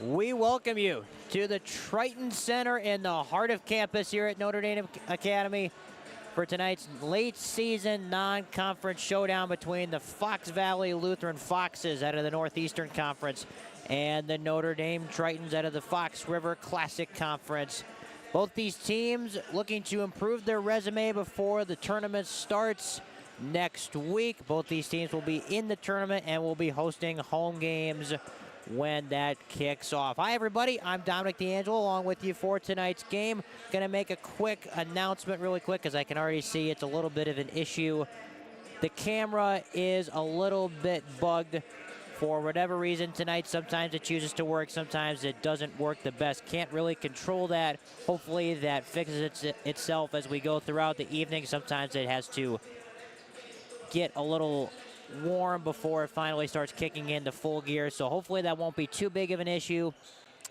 We welcome you to the Triton Center in the heart of campus here at Notre Dame Academy for tonight's late season non-conference showdown between the Fox Valley Lutheran Foxes out of the Northeastern Conference and the Notre Dame Tritons out of the Fox River Classic Conference. Both these teams looking to improve their resume before the tournament starts next week. Both these teams will be in the tournament and will be hosting home games when that kicks off. Hi, everybody. I'm Dominic D'Angelo along with you for tonight's game. Going to make a quick announcement really quick because I can already see it's a little bit of an issue. The camera is a little bit bugged for whatever reason tonight. Sometimes it chooses to work. Sometimes it doesn't work the best. Can't really control that. Hopefully that fixes itself as we go throughout the evening. Sometimes it has to get a little warm before it finally starts kicking into full gear. So hopefully that won't be too big of an issue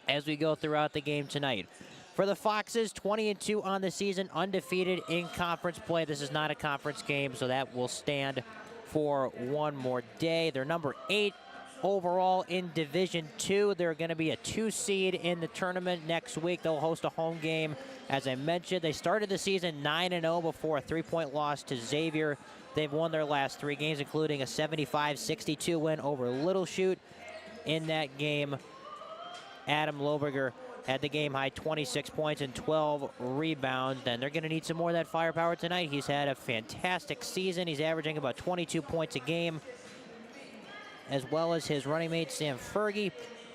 as we go throughout the game tonight. For the Foxes, 20-2 on the season, undefeated in conference play. This is not a conference game, so that will stand for one more day. They're number 8 overall in Division II. They're going to be a 2 seed in the tournament next week. They'll host a home game. As I mentioned, they started the season 9-0 before a 3-point loss to Xavier. They've won their last 3 games, including a 75-62 win over Little Chute. In that game, Adam Loberger had the game-high 26 points and 12 rebounds, and they're going to need some more of that firepower tonight. He's had a fantastic season. He's averaging about 22 points a game, as well as his running mate, Sam Fergie,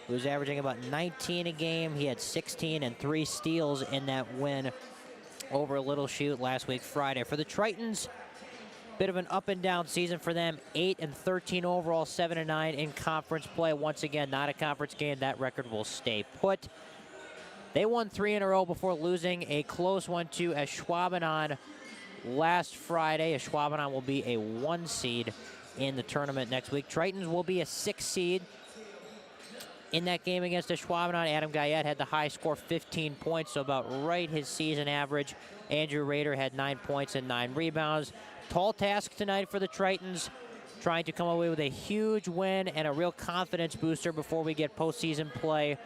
who's averaging about 19 a game. He had 16 and 3 steals in that win over Little Chute last week, Friday. For the Tritons, bit of an up-and-down season for them. 8-13 overall, 7-9 in conference play. Once again, not a conference game. That record will stay put. They won 3 in a row before losing a close one to Ashwaubenon last Friday. Ashwaubenon will be a 1 seed in the tournament next week. Tritons will be a 6 seed. In that game against Ashwaubenon, Adam Guyette had the high score, 15 points, so about right his season average. Andrew Rader had 9 points and 9 rebounds. Tall task tonight for the Tritons, trying to come away with a huge win and a real confidence booster before we get postseason play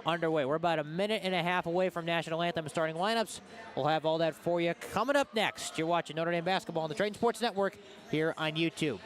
underway. We're about a minute and a half away from National Anthem starting lineups. We'll have all that for you coming up next. You're watching Notre Dame basketball on the Triton Sports Network here on YouTube.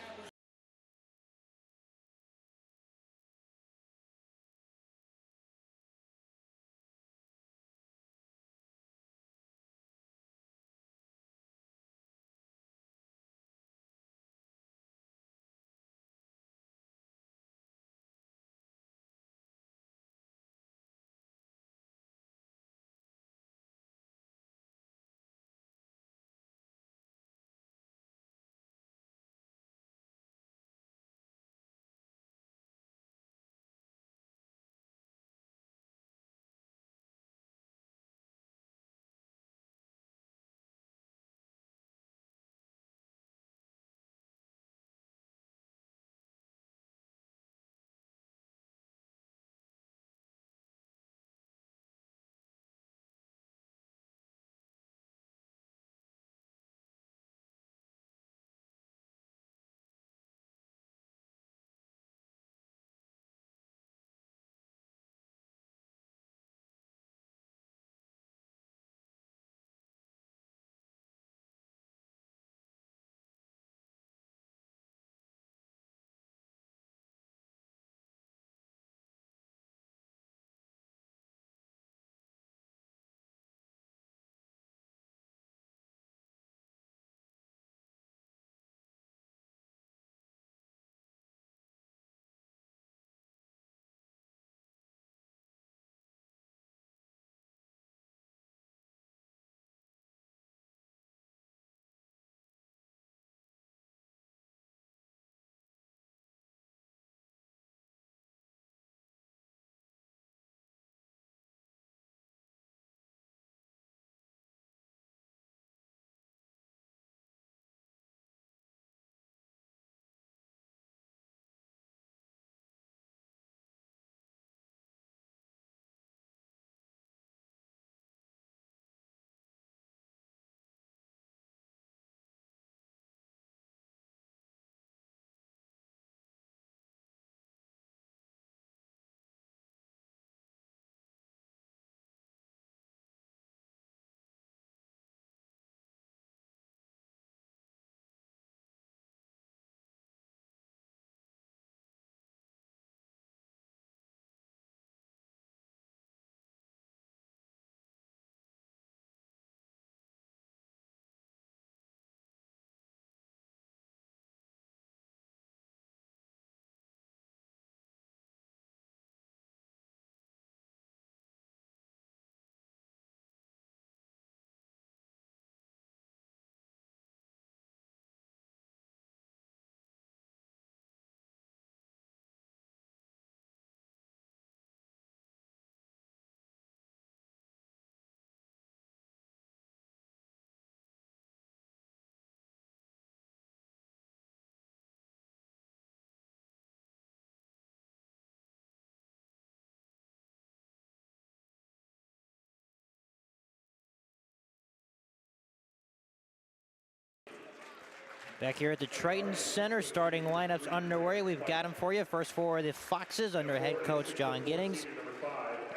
Back here at the Tritons Center, starting lineups underway. We've got them for you. First for the Foxes under head coach John Giddings.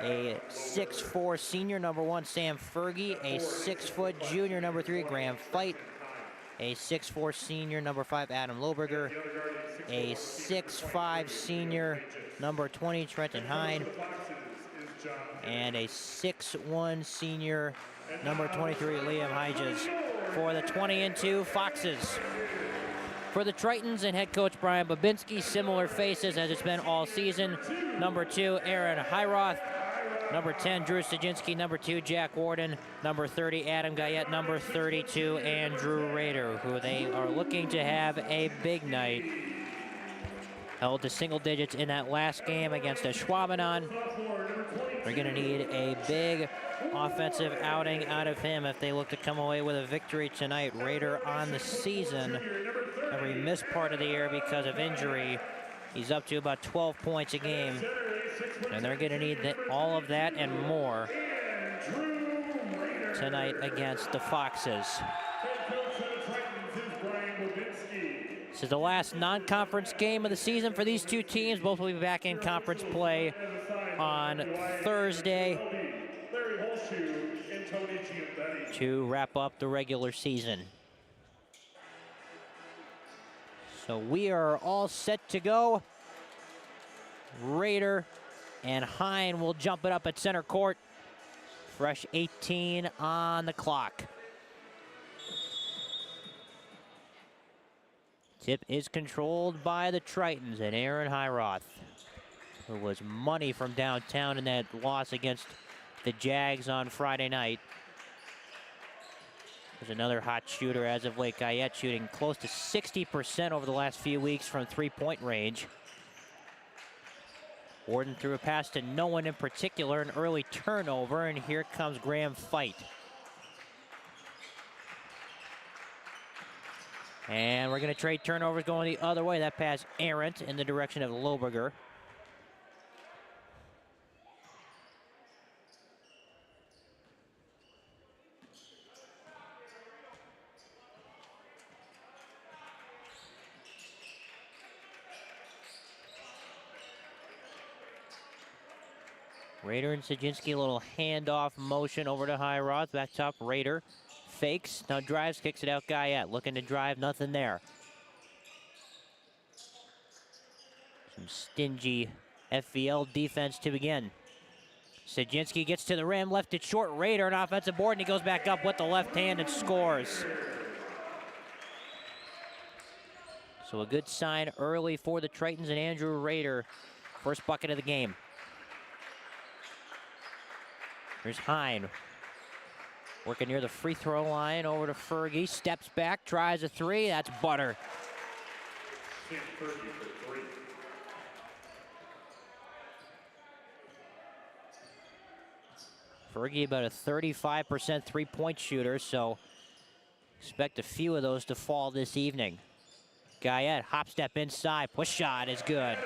A 6'4" senior, number 1, Sam Fergie. A 6-foot junior, number 3, Graham Fight. A 6'4" senior, number 5, Adam Lohberger. A 6'5" senior, number 20, Trenton Hine. And a 6'1" senior, number 23, Liam Hedges. For the 20-2 Foxes. For the Tritons and head coach Brian Babinski, similar faces as it's been all season. Number 2, Aaron Hyroth. Number 10, Drew Stajinsky. Number 2, Jack Warden. Number 30, Adam Guyette. Number 32, Andrew Rader, who they are looking to have a big night. Held to single digits in that last game against Schwabenon. They're going to need a big offensive outing out of him if they look to come away with a victory tonight. Rader on the season. Every missed part of the year because of injury. He's up to about 12 points a game. And they're going to need all of that and more tonight against the Foxes. This is the last non-conference game of the season for these two teams. Both will be back in conference play on Thursday to wrap up the regular season. So we are all set to go. Rader and Hine will jump it up at center court. Fresh 18 on the clock. Tip is controlled by the Tritons and Aaron Hyroth, who was money from downtown in that loss against the Jags on Friday night. There's another hot shooter as of late. Guyette shooting close to 60% over the last few weeks from three-point range. Warden threw a pass to no one in particular, an early turnover, and here comes Graham Fight. And we're going to trade turnovers going the other way. That pass errant in the direction of Lohberger. Rader and Stajinsky, a little handoff motion over to Hyroth. Back top, Rader fakes, now drives, kicks it out. Guyette looking to drive, nothing there. Some stingy FVL defense to begin. Stajinsky gets to the rim, left it short. Rader, an offensive board, and he goes back up with the left hand and scores. So a good sign early for the Tritons and Andrew Rader. First bucket of the game. Here's Hine. Working near the free throw line, over to Fergie. Steps back, tries a three. That's butter. Fergie about a 35% three-point shooter, so expect a few of those to fall this evening. Guyette, hop step inside. Push shot is good.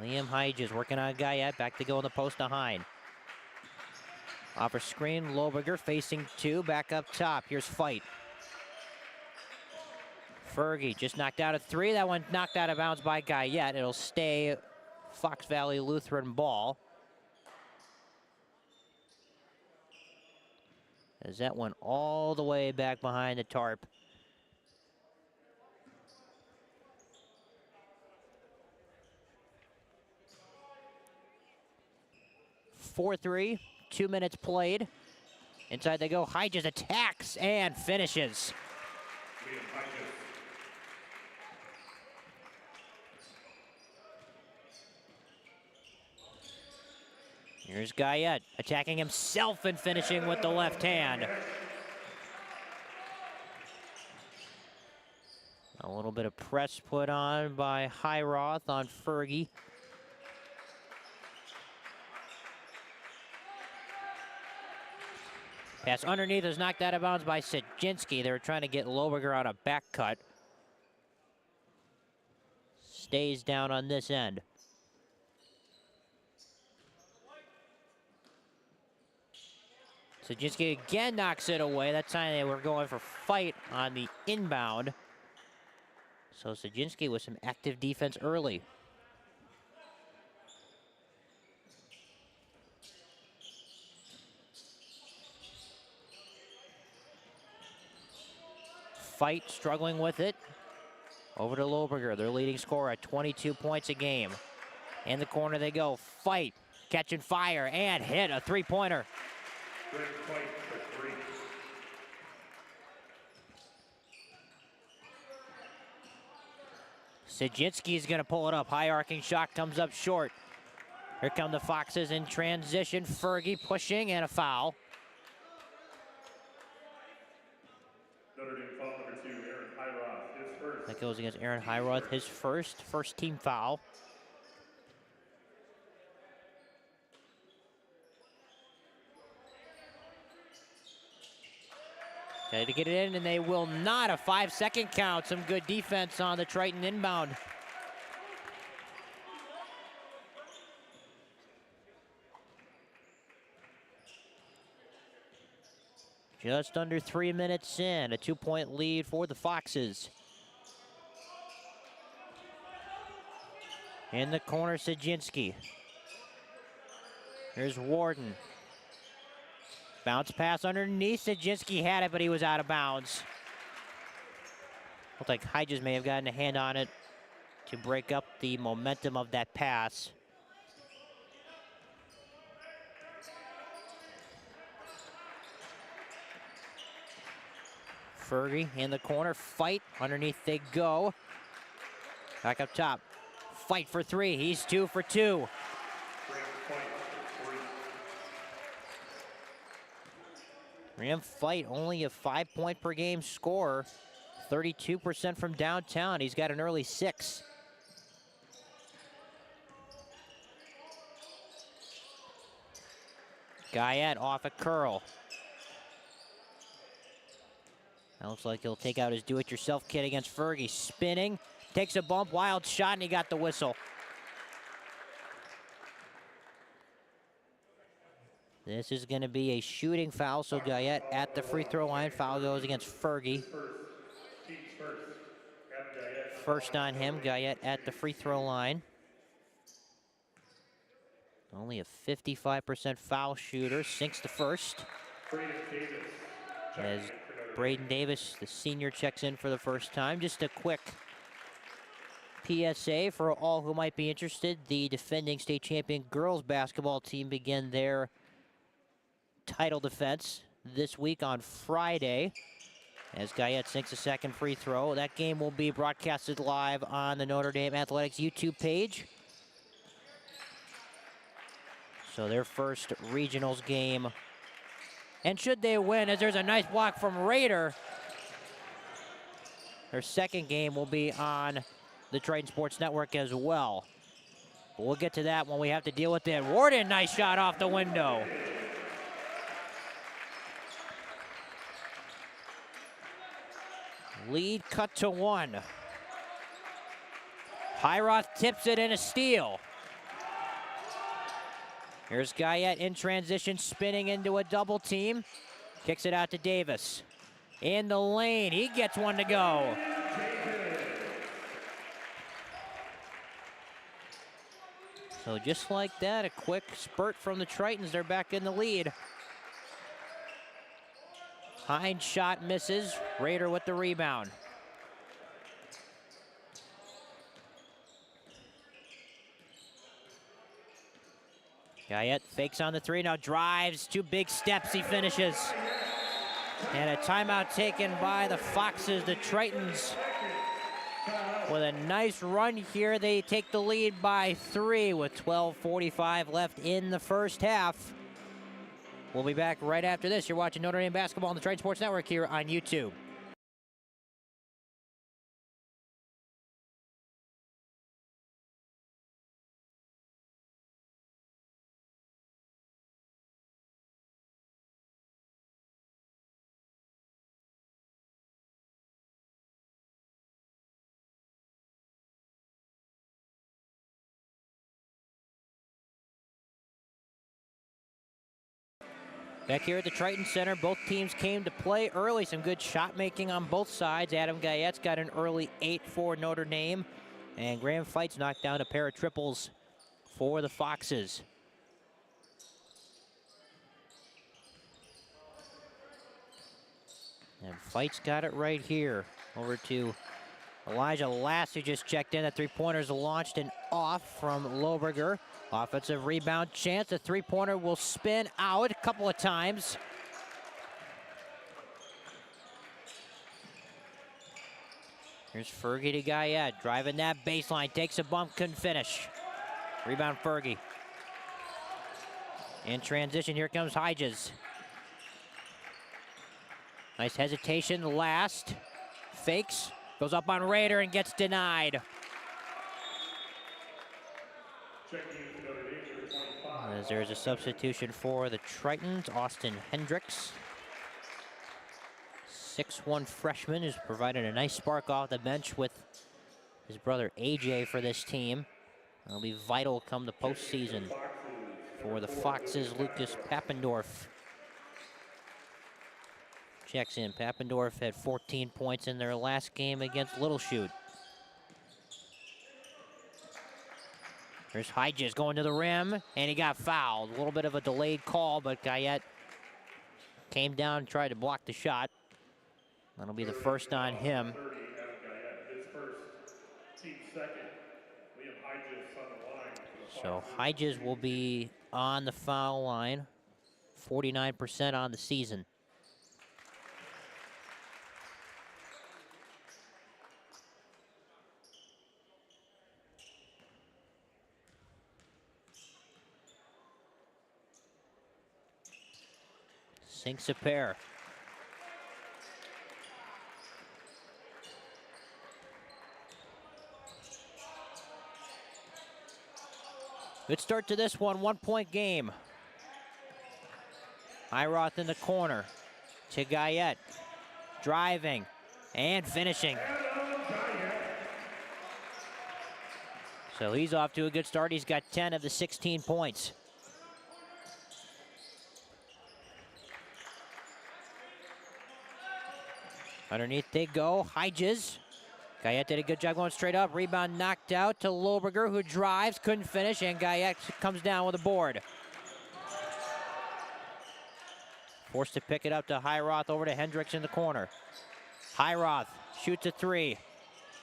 Liam Hedges working on Guyette, back to go in the post to Hine. Off a screen, Lohberger facing two, back up top. Here's Fight. Fergie just knocked out a three. That one knocked out of bounds by Guyette. It'll stay Fox Valley Lutheran ball. As that went all the way back behind the tarp. 4-3, 2 minutes played. Inside they go. Hedges attacks and finishes. Here's Guyette attacking himself and finishing with the left hand. A little bit of press put on by Hyroth on Fergie. Pass underneath is knocked out of bounds by Stajinsky. They were trying to get Lohberger on a back cut. Stays down on this end. Sajinski again knocks it away. That time they were going for fight on the inbound. So Sajinski with some active defense early. Fight struggling with it. Over to Loberger, their leading scorer at 22 points a game. In the corner they go. Fight, catching fire, and hit a three-pointer. Sajinski's going to pull it up. High arcing shot comes up short. Here come the Foxes in transition. Fergie pushing and a foul. Notre Dame foul number 2, Aaron Hyroth, his first. That goes against Aaron Hyroth, his first team foul. Try to get it in, and they will not. A 5-second count. Some good defense on the Triton inbound. Just under 3 minutes in, a 2-point lead for the Foxes. In the corner, Sajinski. Here's Warden. Bounce pass underneath. Sajinski had it, but he was out of bounds. Looked like Hedges may have gotten a hand on it to break up the momentum of that pass. Fergie in the corner, fight, underneath they go. Back up top, fight for three, he's 2 for 2. Ram fight, only a 5-point per game scorer, 32% from downtown. He's got an early 6. Guyette off a curl. That looks like he'll take out his do-it-yourself kit against Fergie. Spinning, takes a bump, wild shot, and he got the whistle. This is going to be a shooting foul, so Guyette at the free throw line. Foul goes against Fergie. First on him, Guyette at the free throw line. Only a 55% foul shooter, sinks the first. As Braden Davis, the senior, checks in for the first time. Just a quick PSA for all who might be interested. The defending state champion girls basketball team begin their title defense this week on Friday, as Guyette sinks a second free throw. That game will be broadcasted live on the Notre Dame Athletics YouTube page. So their first regionals game. And should they win, as there's a nice block from Raider, their second game will be on the Triton Sports Network as well. But we'll get to that when we have to deal with it. Warden, nice shot off the window. Lead cut to 1. Hyroth tips it in a steal. Here's Guyette in transition, spinning into a double team. Kicks it out to Davis. In the lane, he gets one to go. So just like that, a quick spurt from the Tritons. They're back in the lead. Hines shot misses. Raider with the rebound. Guyette fakes on the 3, now drives, 2 big steps, he finishes. And a timeout taken by the Foxes. The Tritons with a nice run here. They take the lead by 3 with 12:45 left in the first half. We'll be back right after this. You're watching Notre Dame basketball on the Triton Sports Network here on YouTube. Back here at the Triton Center, both teams came to play early. Some good shot making on both sides. Adam Guyette's got an early 8 for Notre Dame. And Graham Feitz knocked down a pair of triples for the Foxes. And Feitz got it right here. Over to Elijah Lass, who just checked in. The three-pointer's launched and off from Lohberger. Offensive rebound chance. The three-pointer will spin out a couple of times. Here's Fergie to Guyette, driving that baseline, takes a bump, couldn't finish. Rebound Fergie. In transition, here comes Hedges. Nice hesitation last. Fakes, goes up on Rader and gets denied. As there's a substitution for the Tritons, Austin Hendricks. 6'1" freshman who's provided a nice spark off the bench with his brother AJ for this team. It'll be vital come the postseason for the Foxes. Lucas Papendorf checks in. Papendorf had 14 points in their last game against Littleshoot. There's Hedges going to the rim, and he got fouled. A little bit of a delayed call, but Guyette came down and tried to block the shot. That'll be the first on him. So Hedges will be on the foul line, 49% on the season. Sinks a pair. Good start to this one, 1-point game. Hiroth in the corner to Guyette, driving and finishing. So he's off to a good start. He's got 10 of the 16 points. Underneath they go, Hedges. Guyette did a good job going straight up. Rebound knocked out to Lohberger, who drives, couldn't finish, and Guyette comes down with a board. Forced to pick it up to Hiroth, over to Hendricks in the corner. Hiroth shoots a three.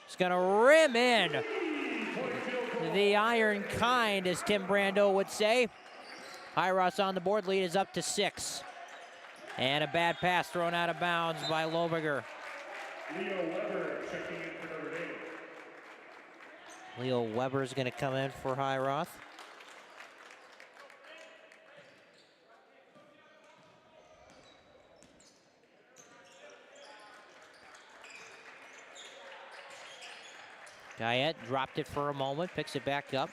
It's gonna rim in. The iron kind, as Tim Brando would say. Hiroth's on the board, lead is up to 6. And a bad pass thrown out of bounds by Lohberger. Leo Weber checking in for Notre Dame. Leo Weber is going to come in for Hiroth. Guyette dropped it for a moment, picks it back up.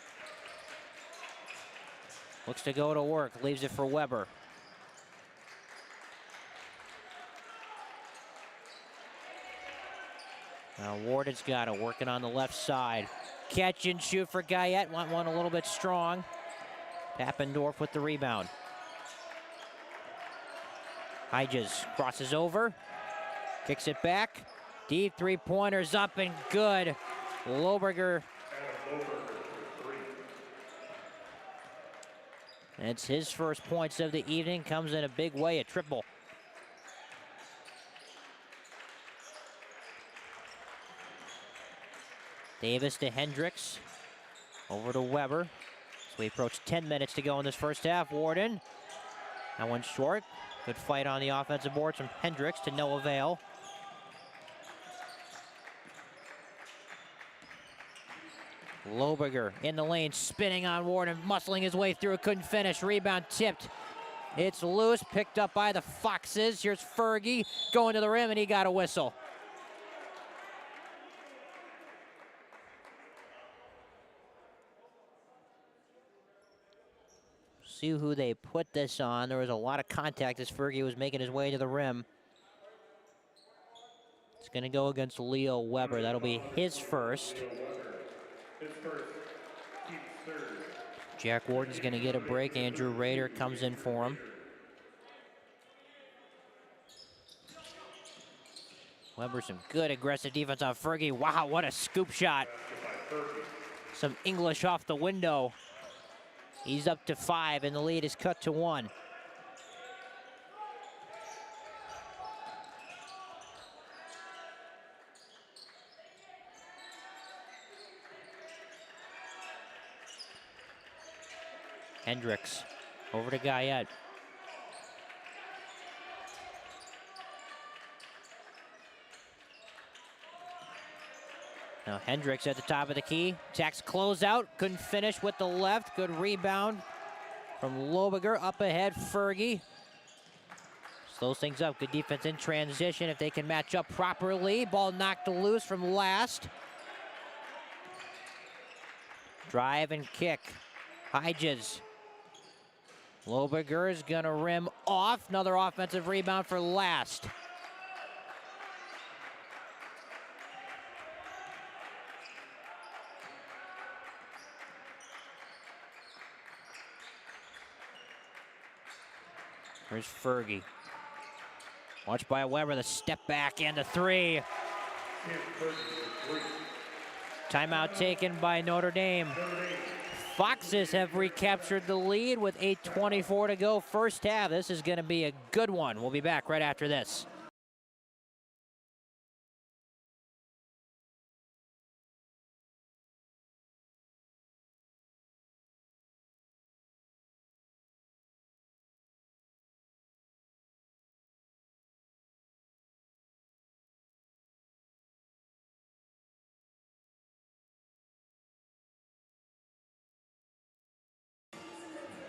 Looks to go to work, leaves it for Weber. Now Warden's got it, working on the left side. Catch and shoot for Guyette, want one a little bit strong. Papendorf with the rebound. Hedges crosses over, kicks it back. Deep three-pointers up and good. Lohberger. It's his first points of the evening, comes in a big way, a triple. Davis to Hendricks, over to Weber. So we approach 10 minutes to go in this first half. Warden, that one short. Good fight on the offensive boards from Hendricks to no avail. Lohberger in the lane, spinning on Warden, muscling his way through, couldn't finish. Rebound tipped. It's loose, picked up by the Foxes. Here's Fergie going to the rim, and he got a whistle. See who they put this on. There was a lot of contact as Fergie was making his way to the rim. It's going to go against Leo Weber. That'll be his first. Jack Warden's going to get a break. Andrew Rader comes in for him. Weber, some good aggressive defense on Fergie. Wow, what a scoop shot. Some English off the window. He's up to 5, and the lead is cut to 1. Hendricks over to Guyette. Now Hendricks at the top of the key. Attacks closeout. Couldn't finish with the left. Good rebound from Lobiger. Up ahead, Fergie. Slows things up. Good defense in transition if they can match up properly. Ball knocked loose from Last. Drive and kick. Hedges. Lobiger is going to rim off. Another offensive rebound for Last. Here's Fergie. Watched by Weber, the step back and the 3. Timeout taken by Notre Dame. Foxes have recaptured the lead with 8:24 to go first half. This is going to be a good one. We'll be back right after this.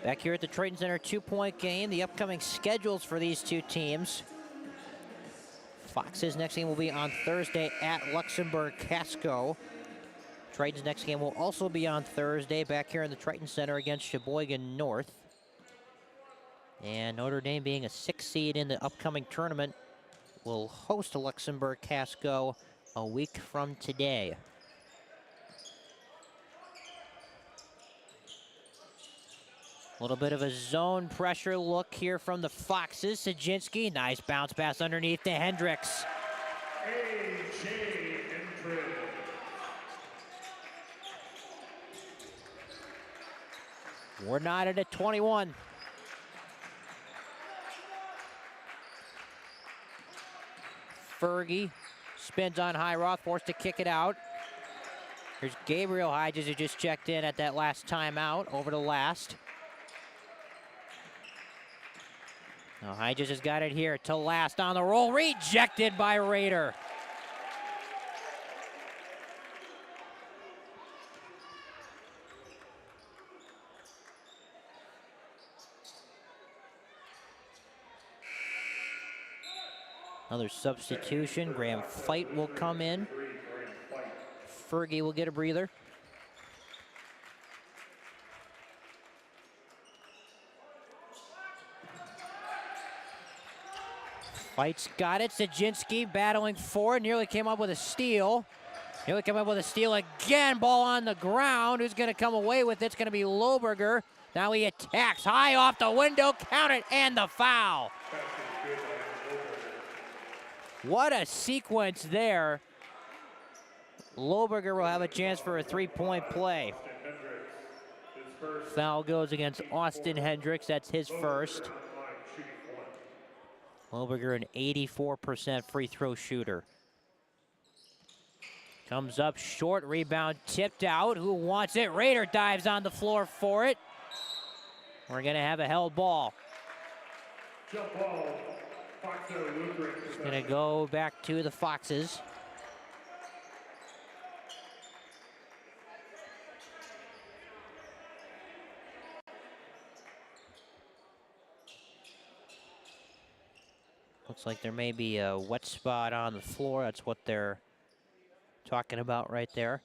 Back here at the Triton Center, 2-point game. The upcoming schedules for these two teams. Fox's next game will be on Thursday at Luxembourg-Casco. Triton's next game will also be on Thursday back here in the Triton Center against Sheboygan North. And Notre Dame, being a 6th seed in the upcoming tournament, will host Luxembourg-Casco a week from today. A little bit of a zone pressure look here from the Foxes. Sajinski, nice bounce pass underneath to Hendricks. A.J. Hendricks. We're knotted at 21. Fergie spins on Highroth, forced to kick it out. Here's Gabriel Hedges, who just checked in at that last timeout, over to Last. Now Hedges has got it here to Last on the roll, rejected by Rader. Another substitution. Graham Fight will come in. Fergie will get a breather. Fight's got it. Sajinski battling forward. Nearly came up with a steal. Nearly came up with a steal again. Ball on the ground. Who's going to come away with it? It's going to be Loberger. Now he attacks high off the window. Count it, and the foul. What a sequence there. Loberger will have a chance for a 3-point play. Foul goes against Austin Hendricks. That's his first. Loberger, an 84% free throw shooter. Comes up short, rebound tipped out. Who wants it? Rader dives on the floor for it. We're going to have a held ball. Jump ball. Lutheran. It's going to go back to the Foxes. Looks like there may be a wet spot on the floor. That's what they're talking about right there.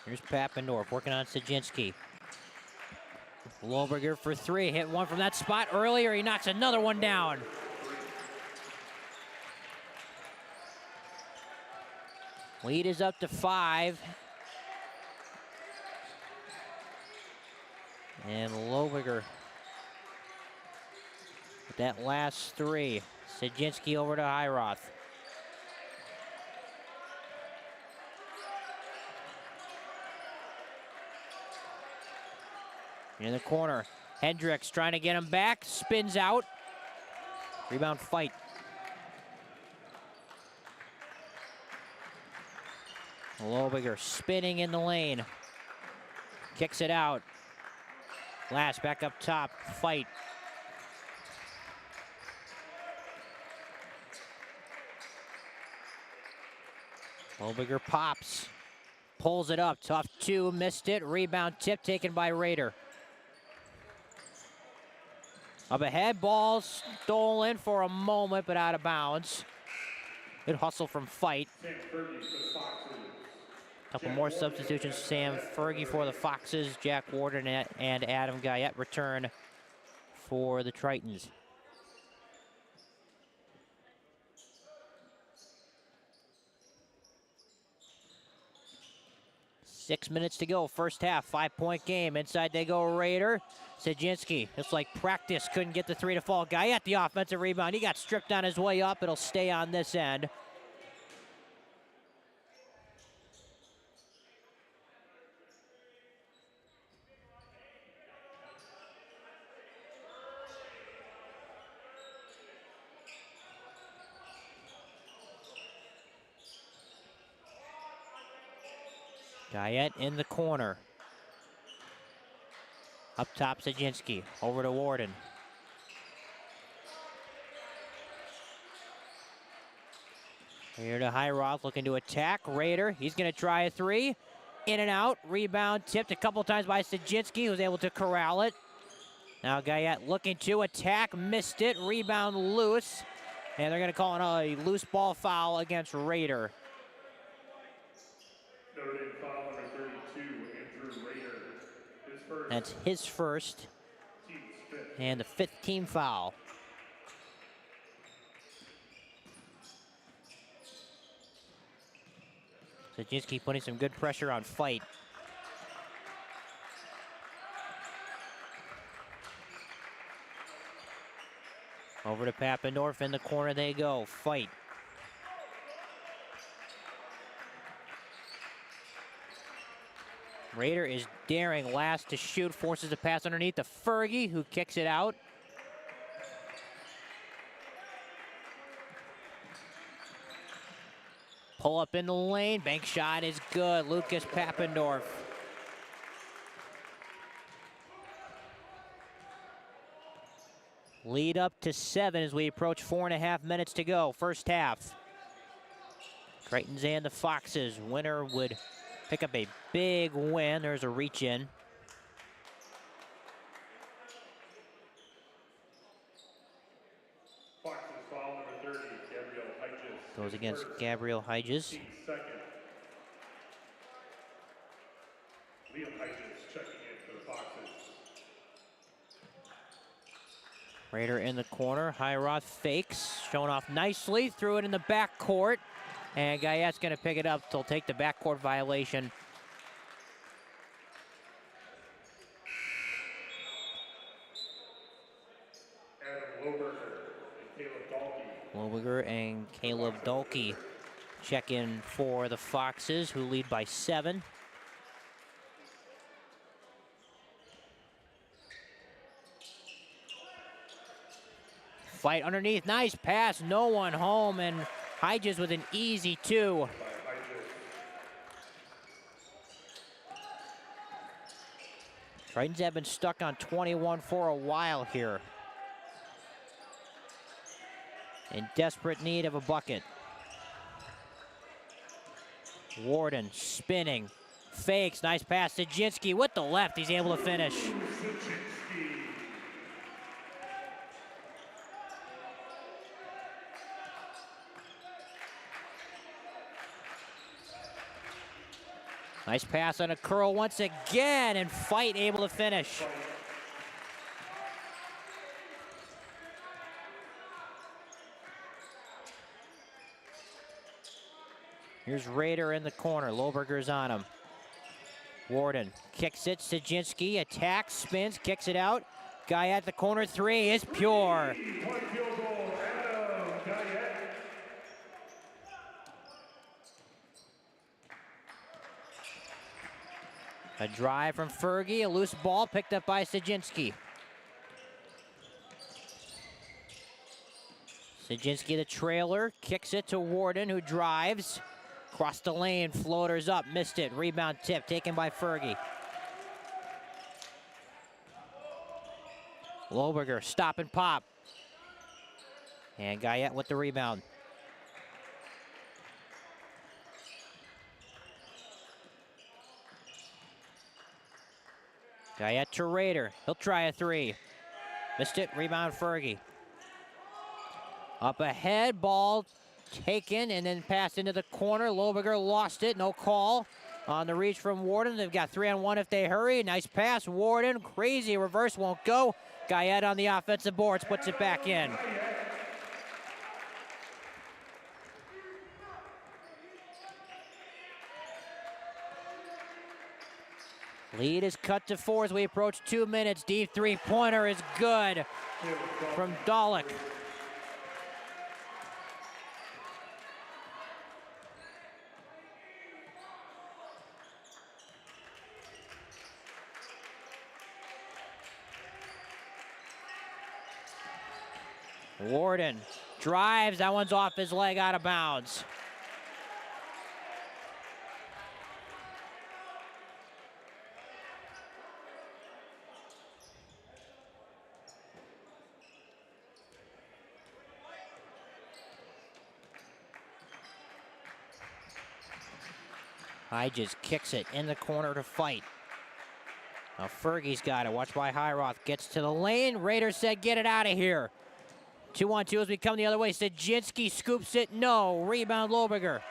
Here's Pappendorf working on Sajinski. Loberger for 3. Hit one from that spot earlier. He knocks another one down. Lead is up to 5. And Lobiger with that last three. Sajinski over to Hiroth. In the corner, Hendricks trying to get him back, spins out. Rebound fight. Lobiger spinning in the lane. Kicks it out. Glass back up top, fight. Lobiger pops, pulls it up, tough two, missed it. Rebound tip taken by Rader. Up ahead, ball stolen for a moment, but out of bounds. Good hustle from Fight. Couple more substitutions. Sam Fergie for the Foxes, Jack Warden and Adam Guyette return for the Tritons. Six minutes to go, first half, 5-point game. Inside they go, Raider. Sajinski, just like practice, couldn't get the three to fall. Guyette the offensive rebound. He got stripped on his way up. It'll stay on this end. Guyette in the corner. Up top, Sajinski. Over to Warden. Here to Hiroth, looking to attack. Rader, he's going to try a three. In and out. Rebound tipped a couple times by Sajinski, who was able to corral it. Now Guyette looking to attack. Missed it. Rebound loose. And they're going to call it a loose ball foul against Rader. Notre Dame foul number 32, Andrew Rader. His first. That's his first. Team's fifth. And the fifth team foul. Sajinski putting some good pressure on Fight. Over to Papendorf, in the corner they go. Fight. Rader is daring last to shoot, forces a pass underneath to Fergie, who kicks it out. Pull up in the lane, bank shot is good. Lucas Papendorf. Lead up to 7 as we approach 4.5 minutes to go, first half. Tritons and the Foxes. Winner would pick up a big win. There's a reach in. Foxes foul number 30, Gabriel Hedges. Goes His against first. Gabriel Hedges. Team's second. Liam Hedges checking in for the Foxes. Rader in the corner. Hiroth fakes, showing off nicely. Threw it in the backcourt. And Guyette's going to pick it up. He'll take the backcourt violation. Adam Loberger and Caleb Dahlke. Lobiger and Caleb Dahlke check in for the Foxes, who lead by 7. Fight underneath, nice pass, no one home, and Hedges with an easy 2. Tritons have been stuck on 21 for a while here. In desperate need of a bucket. Warden spinning, fakes, nice pass to Sajinski with the left, he's able to finish. Nice pass on a curl once again, and Fight able to finish. Here's Rader in the corner. Loberger's on him. Warden kicks it. Sajinski attacks, spins, kicks it out. Guy at the corner three is pure. One field goal, Adam Guyette. A drive from Fergie, a loose ball picked up by Sajinski. Sajinski, the trailer, kicks it to Warden, who drives. Across the lane, floaters up, missed it. Rebound tip taken by Fergie. Lohberger, stop and pop. And Guyette with the rebound. Guyette to Rader. He'll try a three. Missed it. Rebound Fergie. Up ahead, ball taken and then passed into the corner. Lohberger lost it. No call on the reach from Warden. They've got 3-on-1 if they hurry. Nice pass. Warden, crazy reverse, won't go. Guyette on the offensive boards, puts it back in. Lead is cut to 4 as we approach 2 minutes. Deep three-pointer is good from Dolick. Warden drives, that one's off his leg, out of bounds. Hodges kicks it in the corner to fight. Now Fergie's got it, watch by Highroth, gets to the lane. Rader said, get it out of here. 2-on-2 as we come the other way. Sajinski scoops it, no. Rebound Lohberger.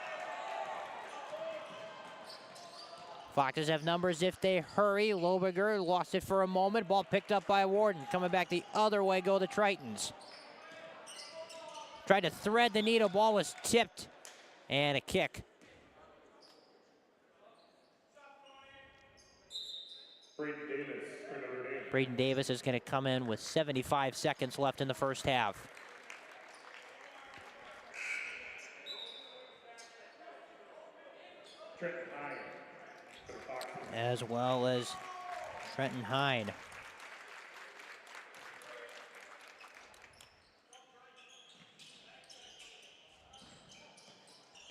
Foxes have numbers if they hurry. Lohberger lost it for a moment. Ball picked up by Warden. Coming back the other way go the Tritons. Tried to thread the needle. Ball was tipped. And a kick. Braden Davis is going to come in with 75 seconds left in the first half. As well as Trenton Hine.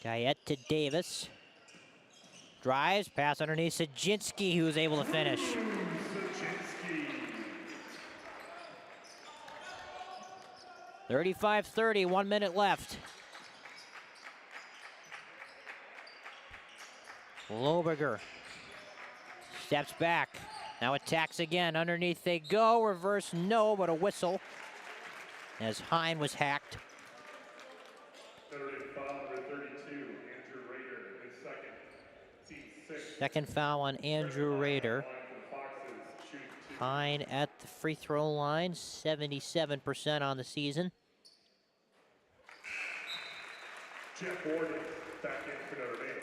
Guyette to Davis. Drives, pass underneath Sajinski, who's able to finish. 35-30, 1 minute left. Lohberger steps back, now attacks again. Underneath they go, reverse no, but a whistle as Hine was hacked. Second foul on Andrew Rader. Hine at the free throw line, 77% on the season. Jeff Warden back in for Notre Dame.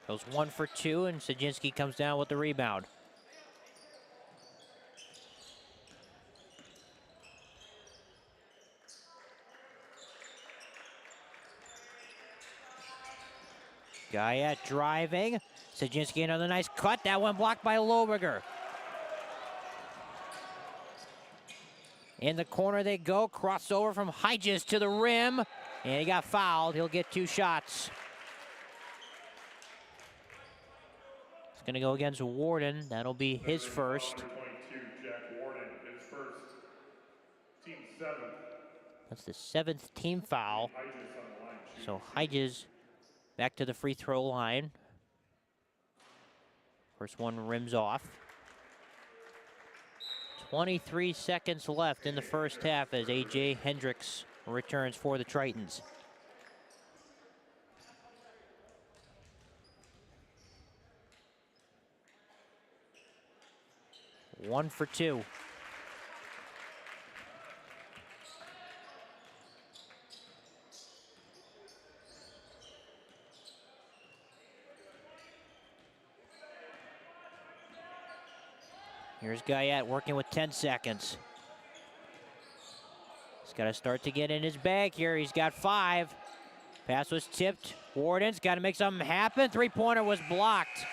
Goes 1 for 2, and Sajinski comes down with the rebound. Guyette driving. Sajinski another nice cut. That one blocked by Lohberger. In the corner they go. Crossover from Hodges to the rim. And he got fouled. He'll get 2 shots. It's going to go against Warden. That'll be his first. Jack Warden, his first. Team 7th. That's the 7th team foul. So Hodges back to the free throw line. First one rims off. 23 seconds left in the first half as A.J. Hendricks returns for the Tritons. 1 for 2. Here's Guyette working with 10 seconds. He's got to start to get in his bag here. He's got 5. Pass was tipped. Warden's got to make something happen. Three-pointer was blocked.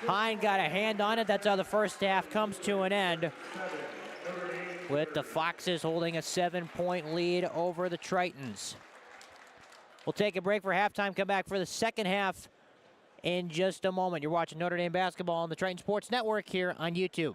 Hine got a hand on it. That's how the first half comes to an end, with the Foxes holding a 7-point lead over the Tritons. We'll take a break for halftime, come back for the second half in just a moment. You're watching Notre Dame basketball on the Triton Sports Network here on YouTube.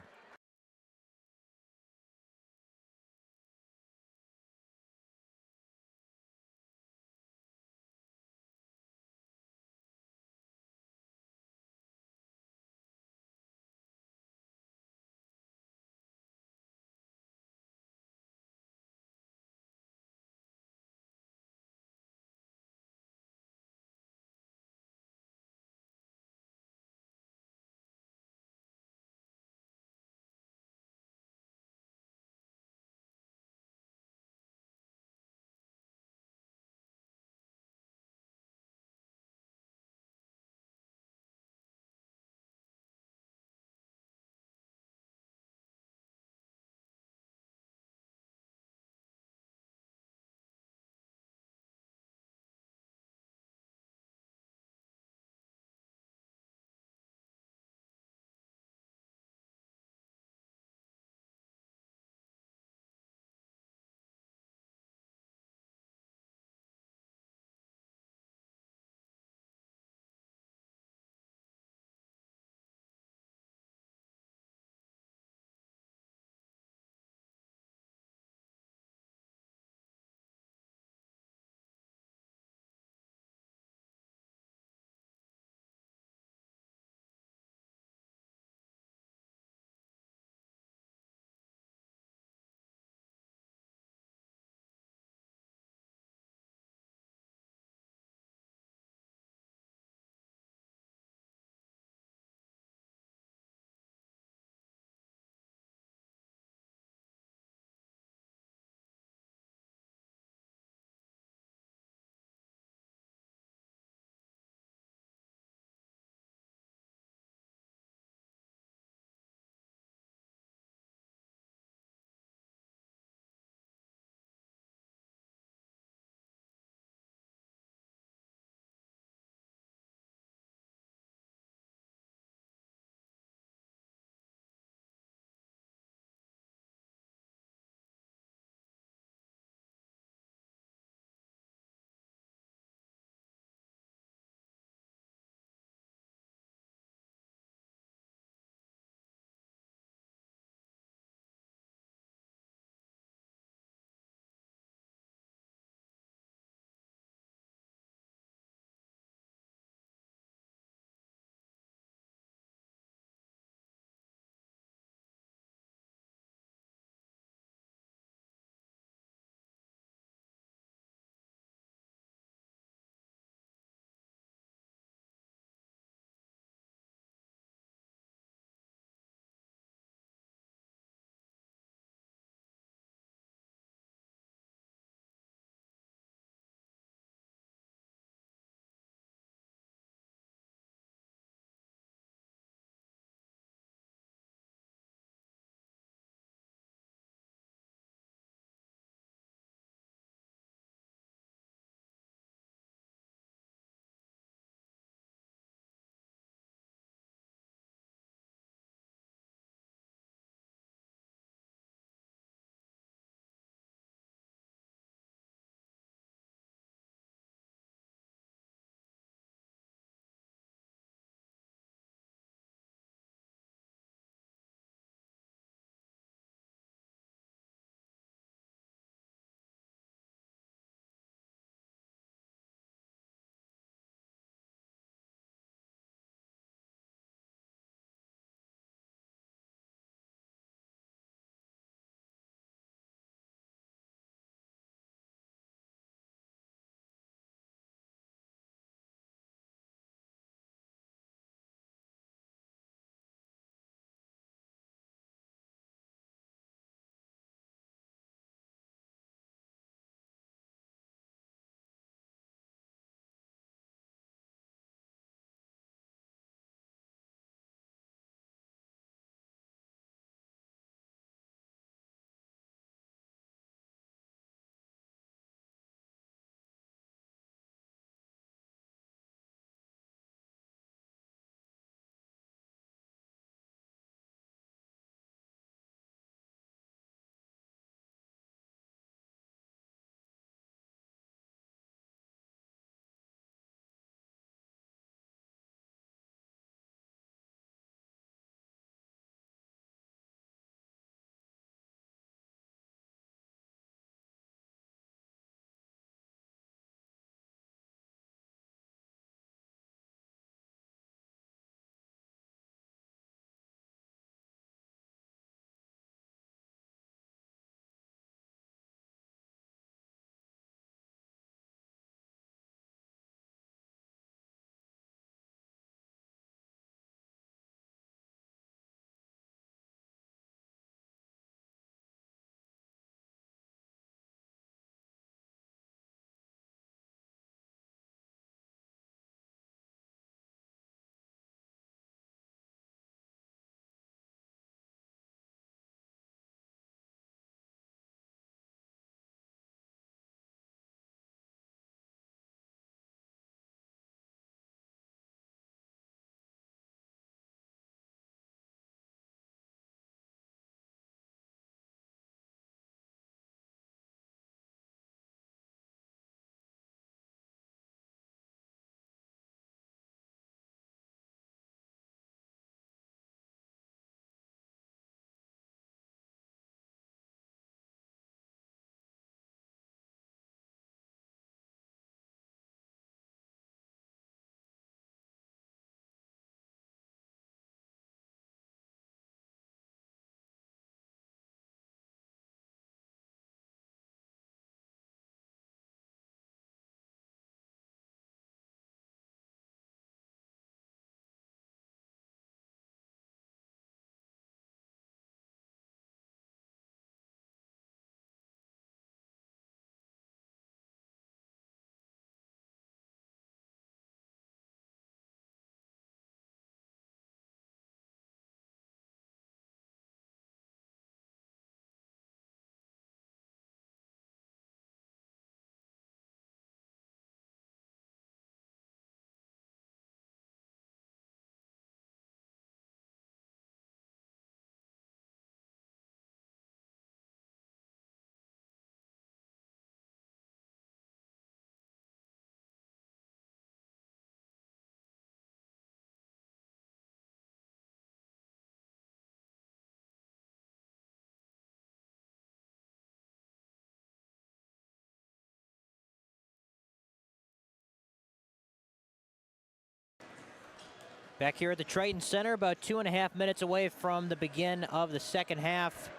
Back here at the Triton Center, about 2.5 minutes away from the begin of the second half.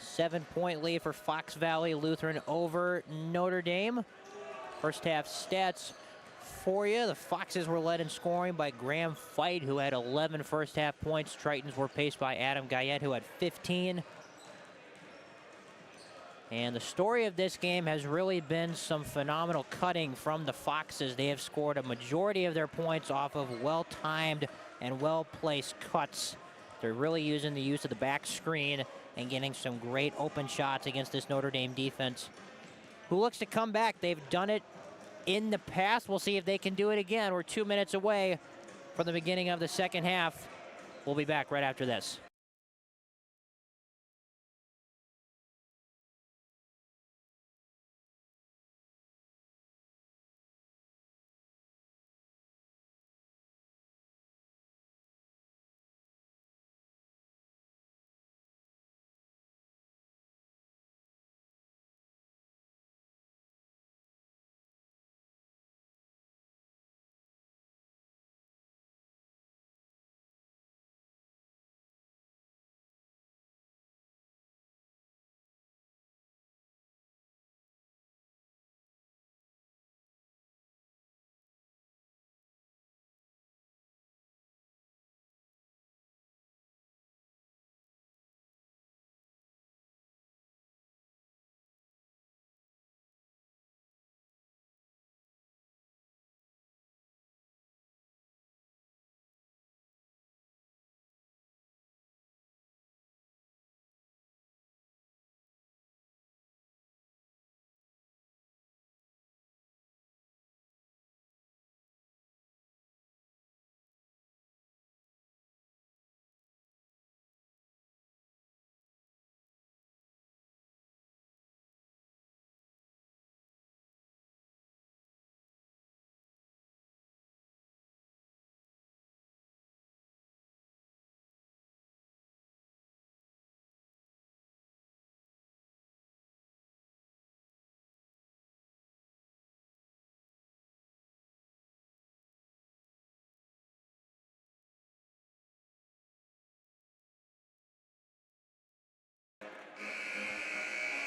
7-point lead for Fox Valley Lutheran over Notre Dame. First half stats for you. The Foxes were led in scoring by Graham Fight, who had 11 first half points. Tritons were paced by Adam Guyette, who had 15. And the story of this game has really been some phenomenal cutting from the Foxes. They have scored a majority of their points off of well-timed and well-placed cuts. They're really using the use of the back screen and getting some great open shots against this Notre Dame defense, who looks to come back. They've done it in the past. We'll see if they can do it again. We're 2 minutes away from the beginning of the second half. We'll be back right after this.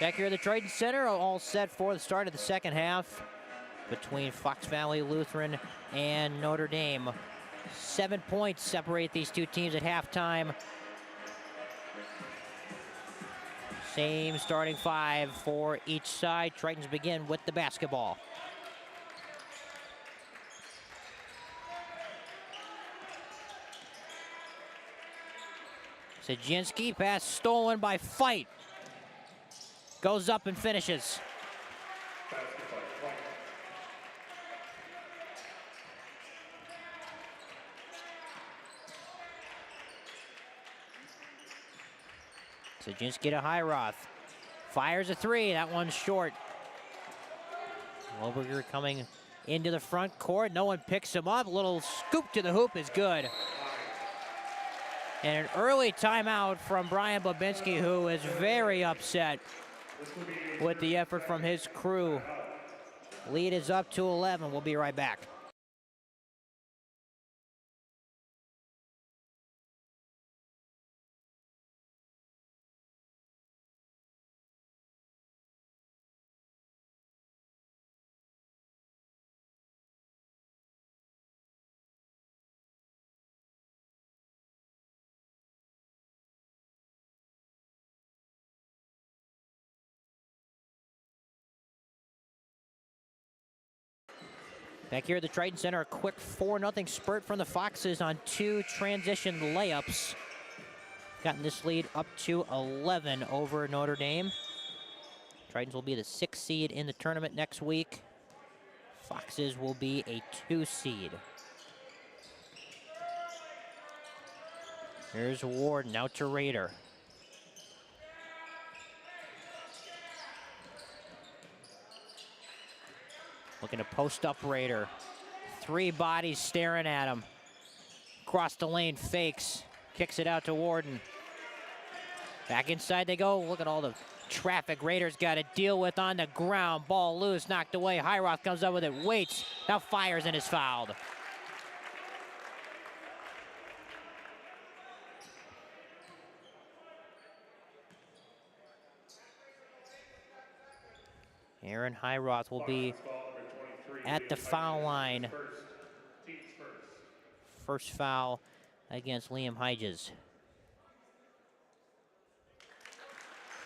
Back here at the Triton Center, all set for the start of the second half between Fox Valley Lutheran and Notre Dame. 7 points separate these two teams at halftime. Same starting five for each side. Tritons begin with the basketball. Sajinski, pass stolen by Fight. Goes up and finishes. Sajinski to Highroth. Fires a three. That one's short. Loberger coming into the front court. No one picks him up. Little scoop to the hoop is good. And an early timeout from Brian Babinski, who is very upset with the effort from his crew. Lead is up to 11. We'll be right back. Back here at the Triton Center, a quick 4-0 spurt from the Foxes on 2 transition layups. Gotten this lead up to 11 over Notre Dame. Tritons will be the 6th seed in the tournament next week. Foxes will be a 2 seed. Here's Warden out to Raider. Looking to post up Raider. 3 bodies staring at him. Across the lane, fakes. Kicks it out to Warden. Back inside they go. Look at all the traffic Raiders got to deal with on the ground. Ball loose, knocked away. Highroth comes up with it, waits. Now fires and is fouled. Aaron Highroth will be at the foul line. First foul against Liam Hedges.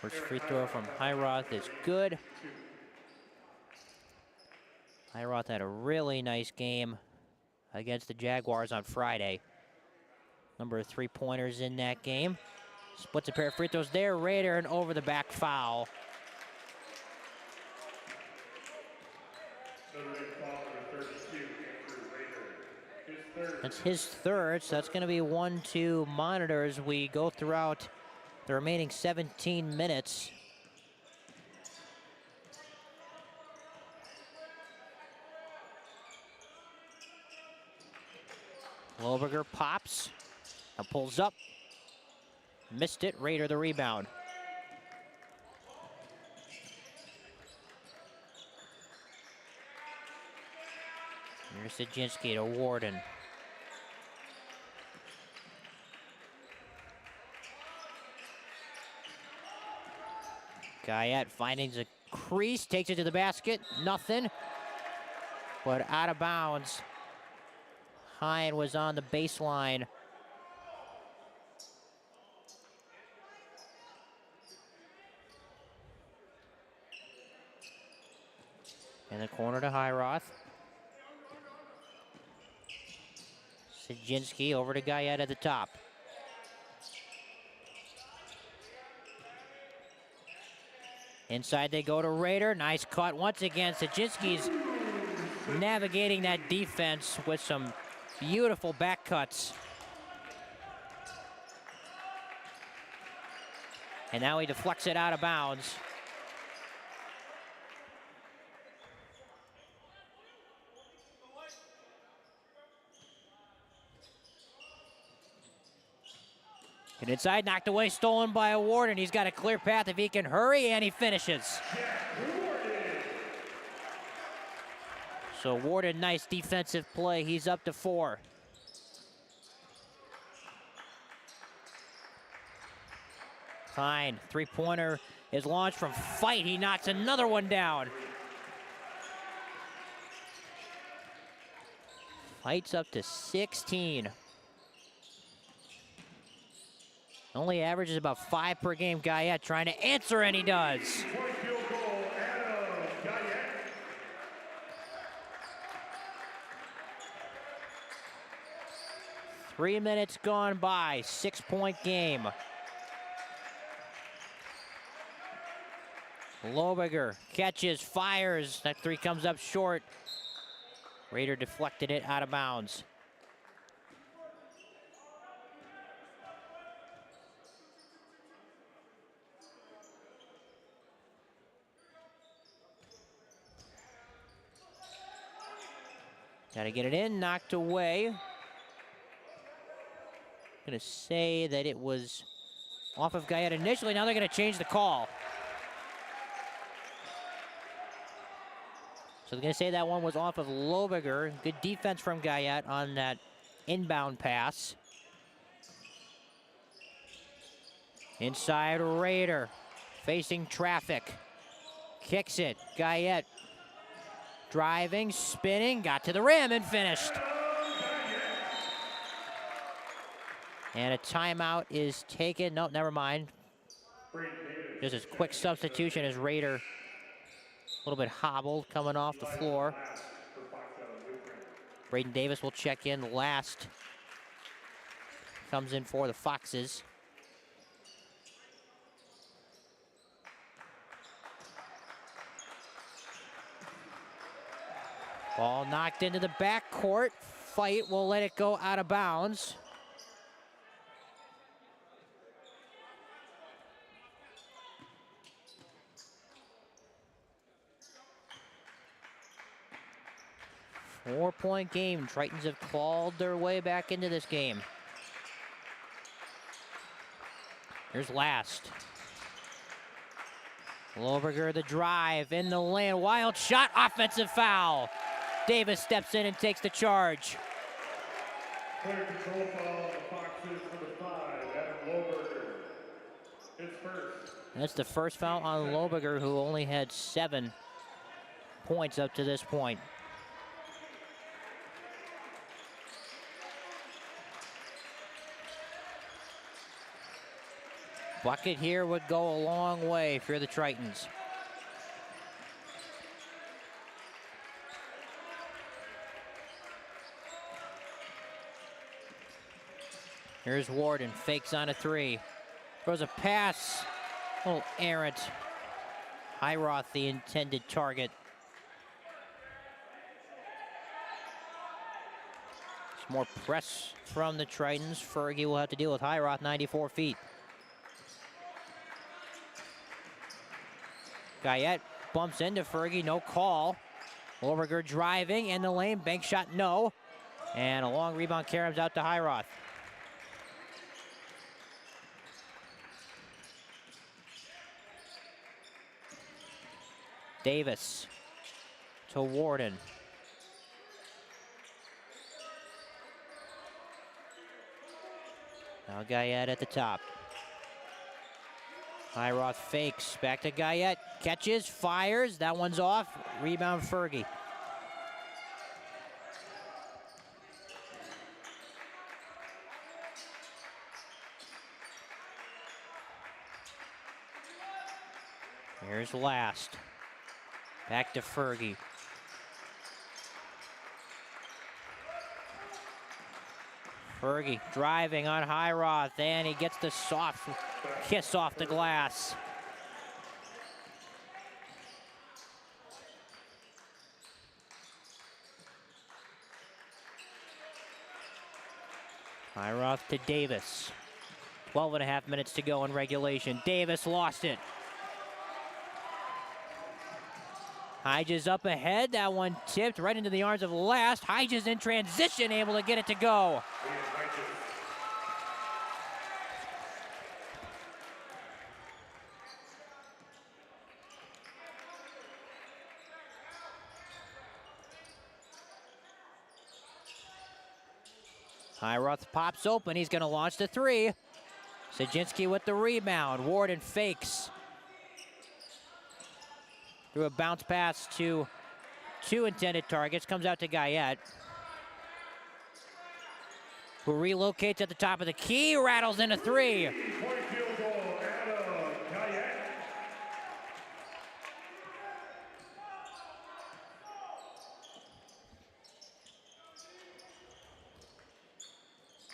First free throw from Highroth is good. Highroth had a really nice game against the Jaguars on Friday. Number of three-pointers in that game. Splits a pair of free throws there. Rader, an over-the-back foul. That's his third, so that's going to be 1-2 monitor as we go throughout the remaining 17 minutes. Loberger pops, now pulls up, missed it, Rader the rebound. Here's Sajinski to Warden. Guyette finding the crease, takes it to the basket, nothing, but out of bounds. Hine was on the baseline. In the corner to Highroth. Sajinski over to Guyette at the top. Inside they go to Rader. Nice cut once again. Sajinski's navigating that defense with some beautiful back cuts. And now he deflects it out of bounds. And inside, knocked away, stolen by a Warden. He's got a clear path if he can hurry, and he finishes. So Warden, nice defensive play. He's up to 4. Fine, three-pointer is launched from Fight. He knocks another one down. Fight's up to 16. Only averages about 5 per game. Guyette trying to answer, and he does. 3 minutes gone by, 6-point game. Loberger catches, fires. That three comes up short. Rader deflected it out of bounds. Got to get it in, knocked away. Gonna say that it was off of Guyette initially. Now they're gonna change the call. So they're gonna say that one was off of Loberger. Good defense from Guyette on that inbound pass. Inside Rader, facing traffic. Kicks it, Guyette. Driving, spinning, got to the rim and finished. And a timeout is taken. Nope, never mind. Just a quick substitution as Rader, a little bit hobbled coming off the floor. Braden Davis will check in last. Comes in for the Foxes. Ball knocked into the backcourt. Fight will let it go out of bounds. Four-point game. Tritons have clawed their way back into this game. Here's last. Loberger the drive in the lane. Wild shot, offensive foul. Davis steps in and takes the charge. Player control foul, the Foxes for the 5, Adam Loberger. His first. That's the first foul on Loberger, who only had 7 points up to this point. Bucket here would go a long way for the Tritons. Here's Warden, fakes on a three. Throws a pass, a little errant. Highroth, the intended target. Some more press from the Tritons. Fergie will have to deal with Highroth, 94 feet. Guyette bumps into Fergie, no call. Overger driving in the lane, bank shot, no. And a long rebound, Karam's out to Highroth. Davis to Warden. Now Guyette at the top. Highroth fakes, back to Guyette, catches, fires, that one's off, rebound Fergie. Here's last, back to Fergie. Fergie driving on Highroth, and he gets the soft kiss off the glass. Highroth to Davis. 12.5 minutes to go in regulation. Davis lost it. Hyges up ahead. That one tipped right into the arms of last. Hyges in transition, able to get it to go. Highroth pops open. He's going to launch the three. Sajinski with the rebound. Warden fakes. Through a bounce pass to two intended targets. Comes out to Guyette, who relocates at the top of the key. Rattles in a three. Point field goal, Adam Guyette.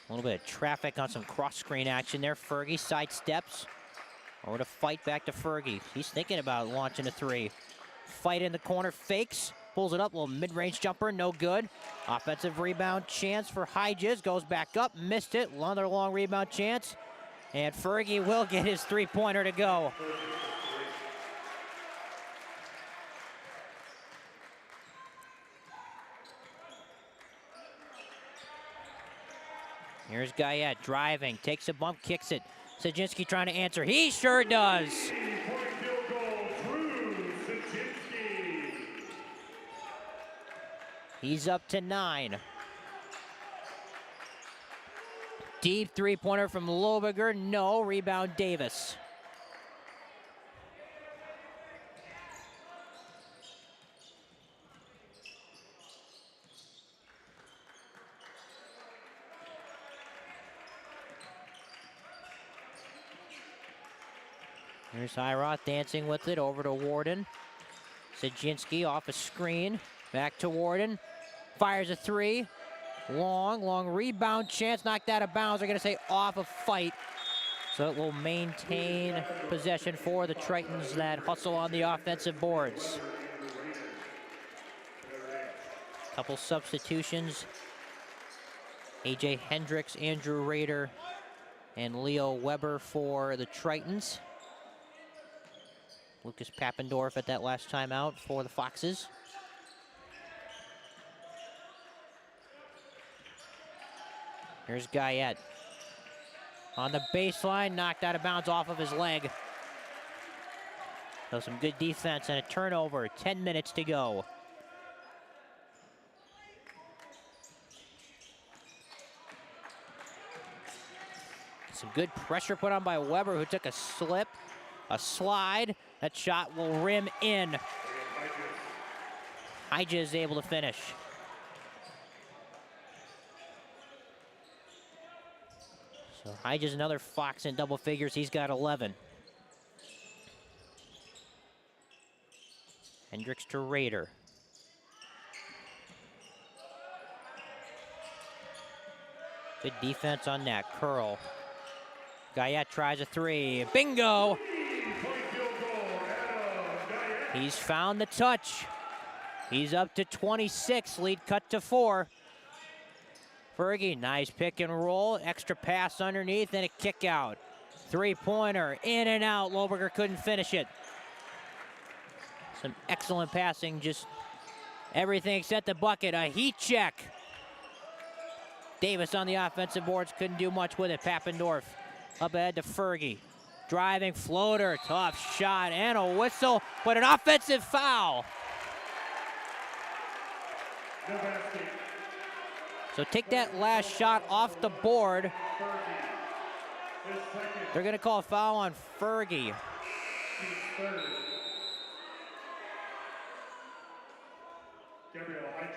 A little bit of traffic on some cross-screen action there. Fergie sidesteps. Over to fight back to Fergie. He's thinking about launching a three. Fight in the corner, fakes, pulls it up, little mid-range jumper, no good. Offensive rebound chance for Hyges, goes back up, missed it, another long rebound chance, and Fergie will get his three-pointer to go. Here's Guyette driving, takes a bump, kicks it. Sajinski trying to answer, he sure does. He's up to 9. Deep three-pointer from Lobiger, no. Rebound Davis. Here's Highroth dancing with it, over to Warden. Sajinski off a screen, back to Warden. Fires a three. Long rebound chance, knocked out of bounds. They're going to say off a fight. So it will maintain possession for the Tritons that hustle on the offensive boards. Couple substitutions. A.J. Hendricks, Andrew Rader, and Leo Weber for the Tritons. Lucas Pappendorf at that last time out for the Foxes. Here's Guyette. On the baseline, knocked out of bounds off of his leg. So some good defense and a turnover. 10 minutes to go. Some good pressure put on by Weber, who took a slip, a slide. That shot will rim in. Hyja is able to finish. So Hyja's another Fox in double figures. He's got 11. Hendricks to Raider. Good defense on that curl. Guyette tries a three. Bingo! He's found the touch. He's up to 26. Lead cut to 4. Fergie, nice pick and roll. Extra pass underneath and a kick out. Three-pointer, in and out. Lohberger couldn't finish it. Some excellent passing, just everything except the bucket. A heat check. Davis on the offensive boards, couldn't do much with it. Papendorf up ahead to Fergie. Driving floater, tough shot, and a whistle, but an offensive foul. So take that last shot off the board. They're gonna call a foul on Fergie.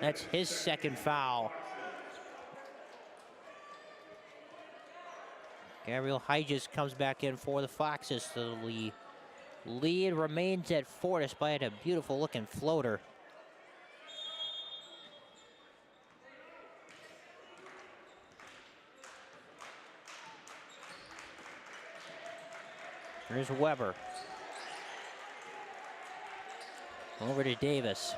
That's his second foul. Gabriel Hyjas comes back in for the Foxes. So the lead remains at 4 despite a beautiful looking floater. Here's Weber. Over to Davis.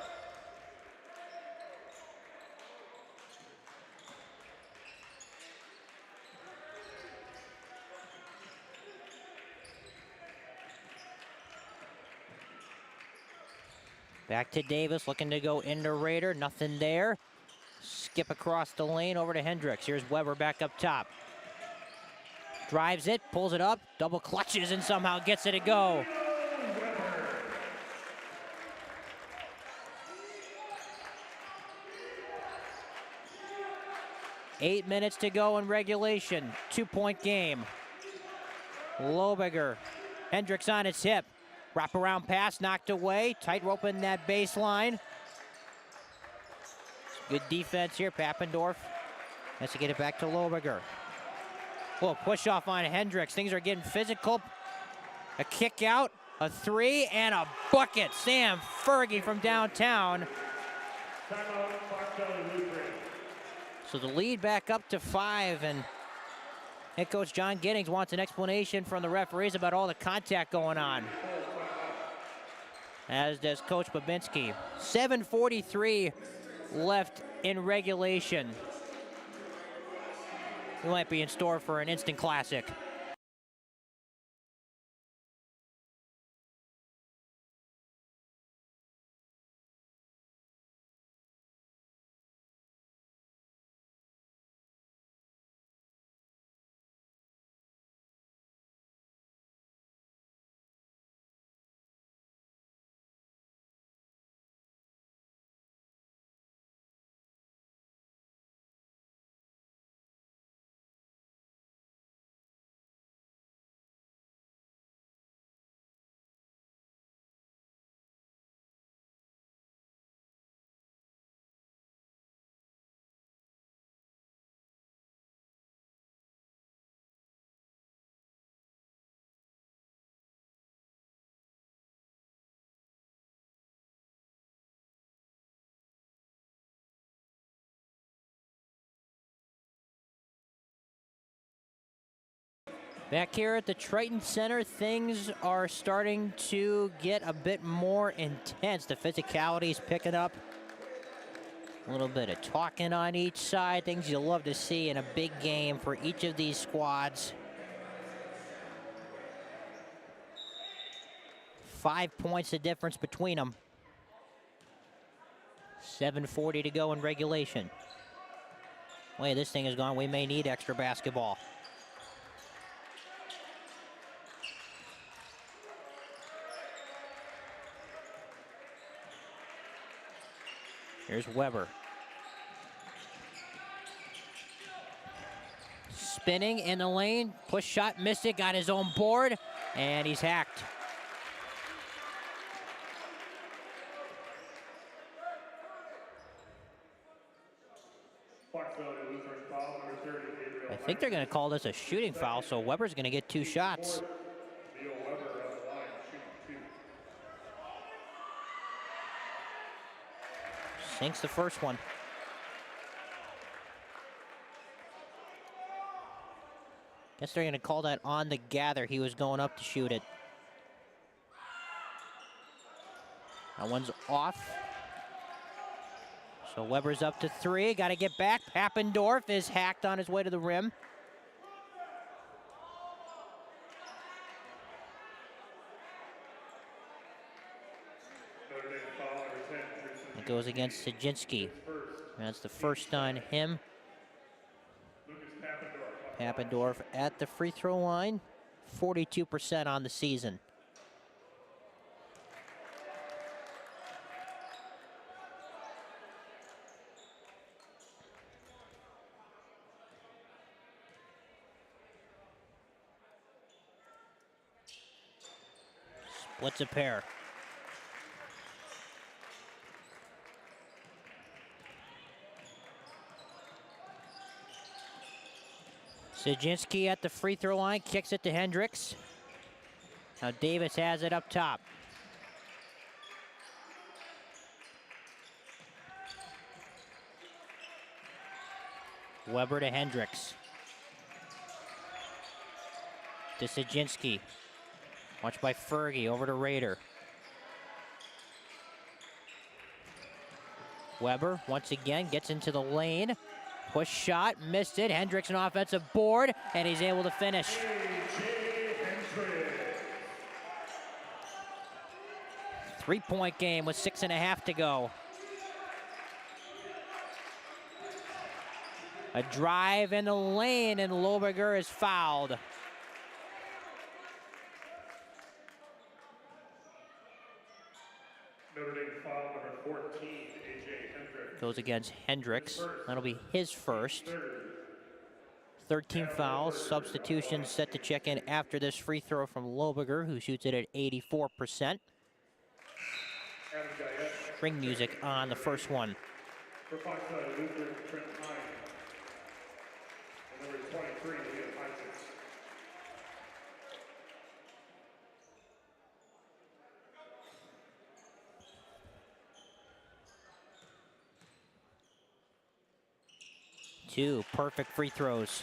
Back to Davis, looking to go into Raider. Nothing there. Skip across the lane over to Hendricks. Here's Weber back up top. Drives it, pulls it up, double clutches, and somehow gets it to go. Eight minutes to go in regulation. 2-point game. Lohberger. Hendricks on his hip. Wraparound pass knocked away. Tightrope in that baseline. Good defense here. Papendorf has to get it back to Lohberger. Well, push off on Hendricks. Things are getting physical. A kick out, a three, and a bucket. Sam Fergie from downtown. So the lead back up to 5, and head coach John Giddings wants an explanation from the referees about all the contact going on. As does Coach Babinski. 7:43 left in regulation. We might be in store for an instant classic. Back here at the Triton Center, things are starting to get a bit more intense. The physicality is picking up. A little bit of talking on each side. Things you'll love to see in a big game for each of these squads. 5 points the difference between them. 7:40 to go in regulation. Way this thing is gone, we may need extra basketball. Here's Weber. Spinning in the lane, push shot, missed it, got his own board, and he's hacked. Valley Lutheran foul number 30, Gabriel. I think they're going to call this a shooting foul, so Weber's going to get 2 shots. Neil Weber on the line, shooting 2. Sinks the first one. Guess they're going to call that on the gather. He was going up to shoot it. That one's off. So Weber's up to 3. Got to get back. Pappendorf is hacked on his way to the rim. It goes against Sajinski. That's the first on him. Pappendorf at the free throw line, 42% on the season. Splits a pair. Sajinski at the free throw line, kicks it to Hendricks. Now Davis has it up top. Weber to Hendricks. To Sajinski. Watched by Fergie, over to Rader. Weber, once again, gets into the lane. Push shot, missed it. Hendricks an offensive board, and he's able to finish. 3-point game with 6.5 to go. A drive in the lane, and Loberger is fouled. Notre Dame foul number 14, A.J. Hendricks. Goes against Hendricks. That'll be his first. 13 fouls. Substitution set to check in after this free throw from Loberger, who shoots it at 84%. String music on the first one. For Fox Valley Lutheran, Trent Hine. And number 23, Leah Heinz. Two perfect free throws.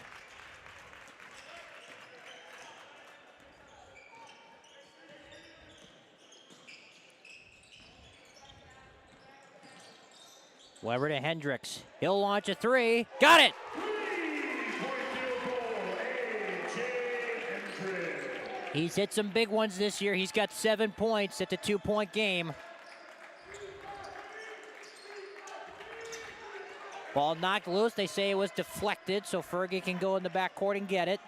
Weber to Hendricks. He'll launch a 3. Got it! He's hit some big ones this year. He's got 7 points at the 2-point game. Ball knocked loose. They say it was deflected, so Fergie can go in the backcourt and get it.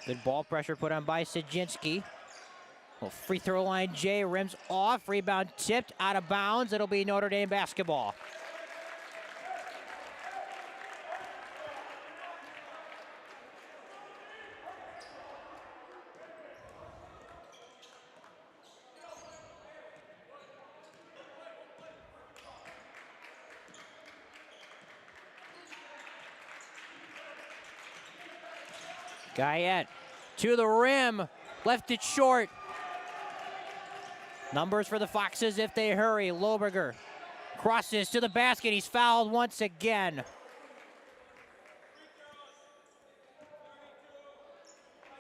Good ball pressure put on by Sajinski. Well, free throw line, Jay rims off. Rebound tipped out of bounds. It'll be Notre Dame basketball. Guyette to the rim, left it short. Numbers for the Foxes if they hurry. Loberger crosses to the basket. He's fouled once again.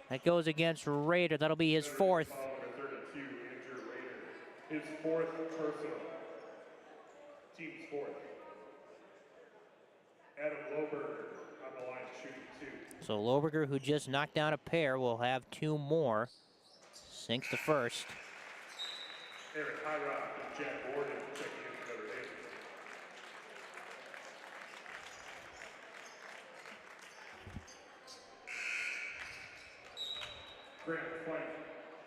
That goes against Rader. That'll be his fourth. His fourth personal. Team's fourth. Adam Loberger on the line shooting 2. So Loberger, who just knocked down a pair, will have 2 more. Sinks the first. Eric Hyrod and Jack Gordon checking in for Notre Dame. Grant White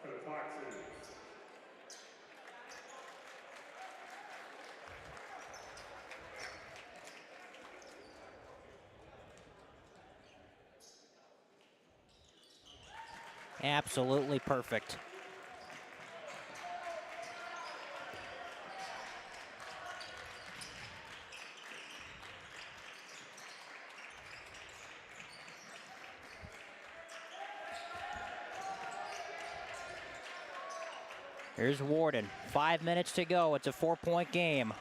for the Foxes. Absolutely perfect. Here's Warden. 5 minutes to go. It's a 4-point game.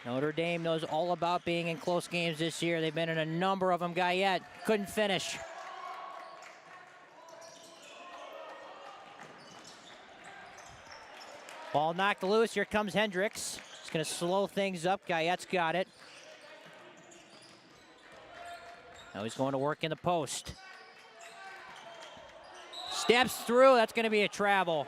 Notre Dame knows all about being in close games this year. They've been in a number of them. Guyette couldn't finish. Ball knocked loose. Here comes Hendricks. He's going to slow things up. Guyette's got it. Now he's going to work in the post. Steps through. That's going to be a travel.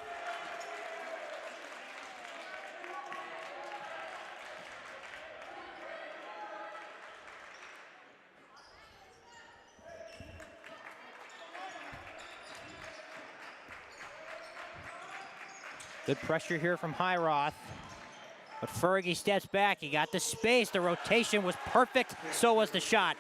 Good pressure here from Highroth. But Fergie steps back. He got the space. The rotation was perfect. So was the shot.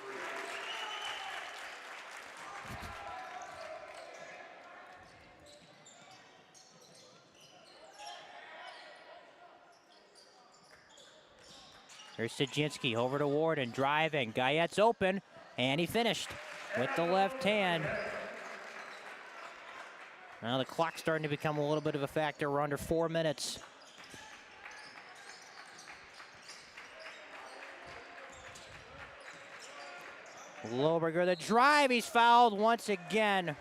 Here's Sajinski over to Warden, driving. Guyette's open, and he finished with the left hand. Now the clock's starting to become a little bit of a factor. We're under 4 minutes. Lohberger, the drive, he's fouled once again.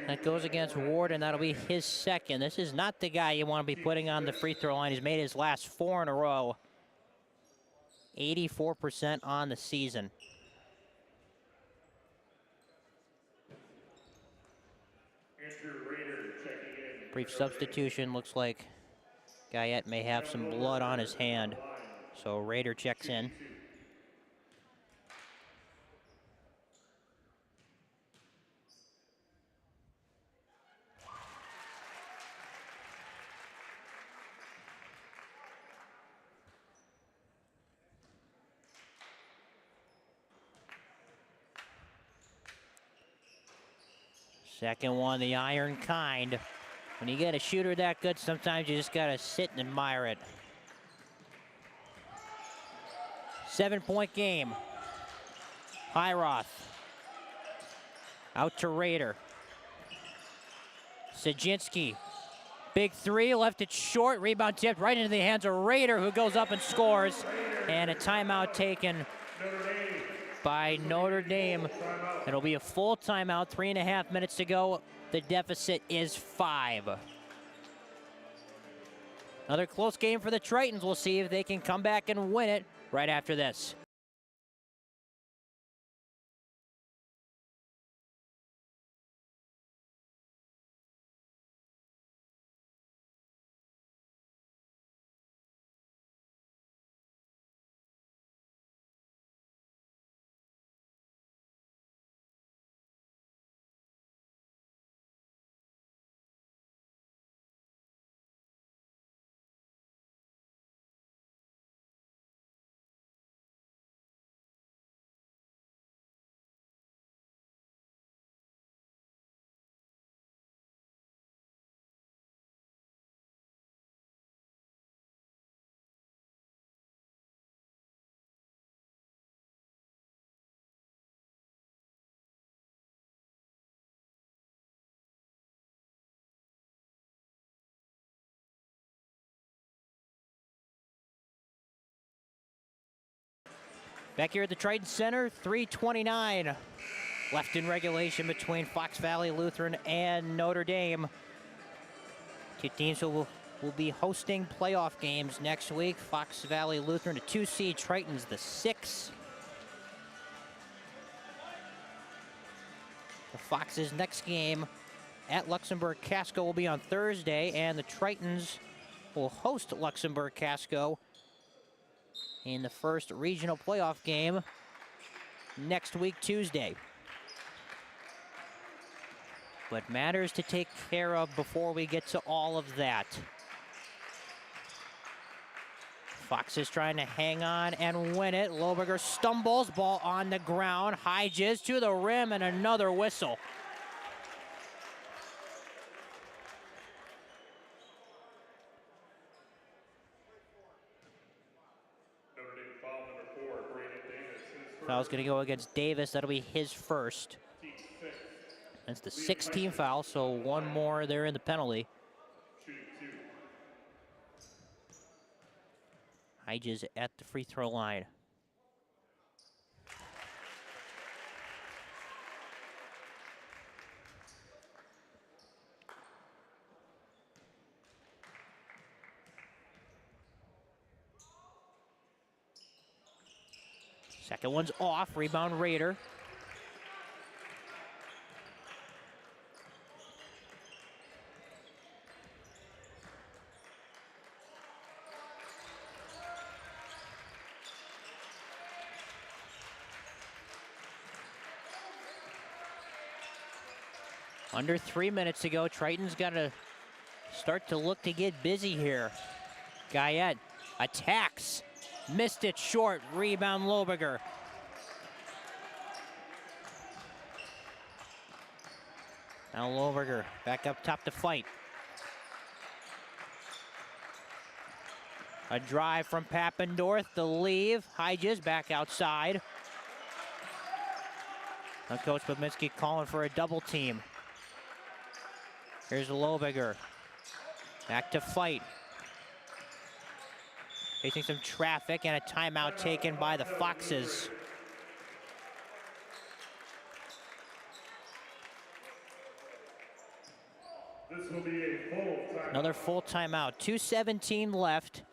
That goes against Warden. That'll be his second. This is not the guy you want to be putting on the free throw line. He's made his last 4 in a row. 84% on the season. Brief substitution. Looks like Guyette may have some blood on his hand. So Rader checks in. Second one, the iron kind. When you get a shooter that good, sometimes you just gotta sit and admire it. 7-point game. Highroth. Out to Rader. Sajinski. Big three, left it short. Rebound tipped right into the hands of Rader, who goes up and scores. And a timeout taken by Notre Dame. It'll be a full timeout, 3.5 minutes to go. The deficit is 5. Another close game for the Tritons. We'll see if they can come back and win it right after this. Back here at the Triton Center, 3:29 left in regulation between Fox Valley Lutheran and Notre Dame. Two teams will be hosting playoff games next week. Fox Valley Lutheran, the 2 seed, Tritons, the 6. The Fox's next game at Luxembourg Casco will be on Thursday, and the Tritons will host Luxembourg Casco in the first regional playoff game next week, Tuesday. But matters to take care of before we get to all of that. Fox is trying to hang on and win it. Lohberger stumbles, ball on the ground. High-jizz to the rim and another whistle. Foul's going to go against Davis. That'll be his first. That's the 16th foul, so one more there in the penalty. Hedges at the free throw line. Second one's off, rebound Raider. Under 3 minutes to go. Triton's got to start to look to get busy here. Guyette attacks. Missed it short. Rebound Loberger. Now Loberger back up top to fight. A drive from Pappendorf. The leave. Hedges back outside. Now Coach Babinski calling for a double team. Here's Loberger. Back to fight. Facing some traffic and a timeout taken by the Foxes. This will be a full timeout. Another full timeout. 2:17 left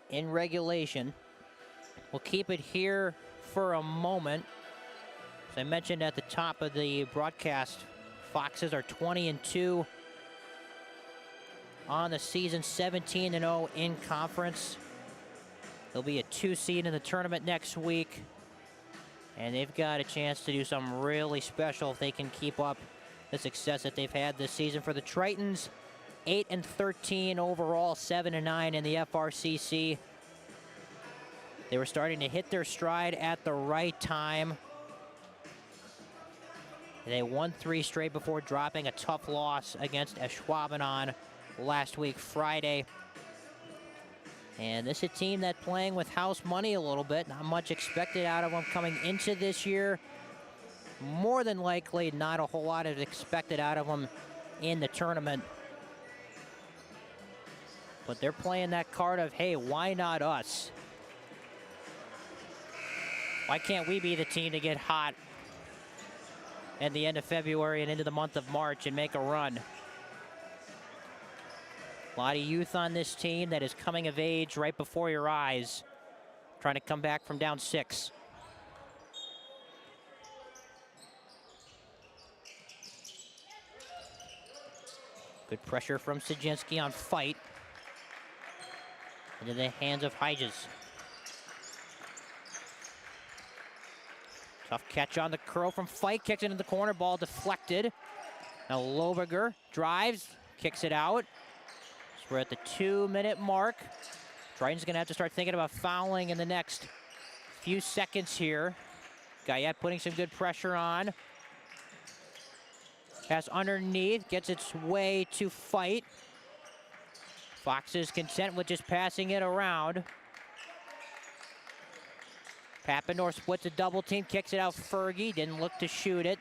in regulation. We'll keep it here for a moment. As I mentioned at the top of the broadcast, Foxes are 20-2 on the season, 17-0 in conference. They'll be a 2 seed in the tournament next week, and they've got a chance to do something really special if they can keep up the success that they've had this season. For the Tritons, 8-13 overall, 7-9 in the FRCC. They were starting to hit their stride at the right time. They won 3 straight before dropping a tough loss against Ashwaubenon last week, Friday. And this is a team that's playing with house money a little bit. Not much expected out of them coming into this year. More than likely, not a whole lot is expected out of them in the tournament. But they're playing that card of, hey, why not us? Why can't we be the team to get hot at the end of February and into the month of March and make a run? A lot of youth on this team that is coming of age right before your eyes, trying to come back from down 6. Good pressure from Sajinski on fight. Into the hands of Hedges. Tough catch on the curl from Fight, kicks it into the corner, ball deflected. Now Loberger drives, kicks it out. So we're at the 2-minute mark. Triton's gonna have to start thinking about fouling in the next few seconds here. Guyette putting some good pressure on. Pass underneath, gets its way to Fight. Foxes content with just passing it around. Pappendorf splits a double team, kicks it out. Fergie didn't look to shoot it.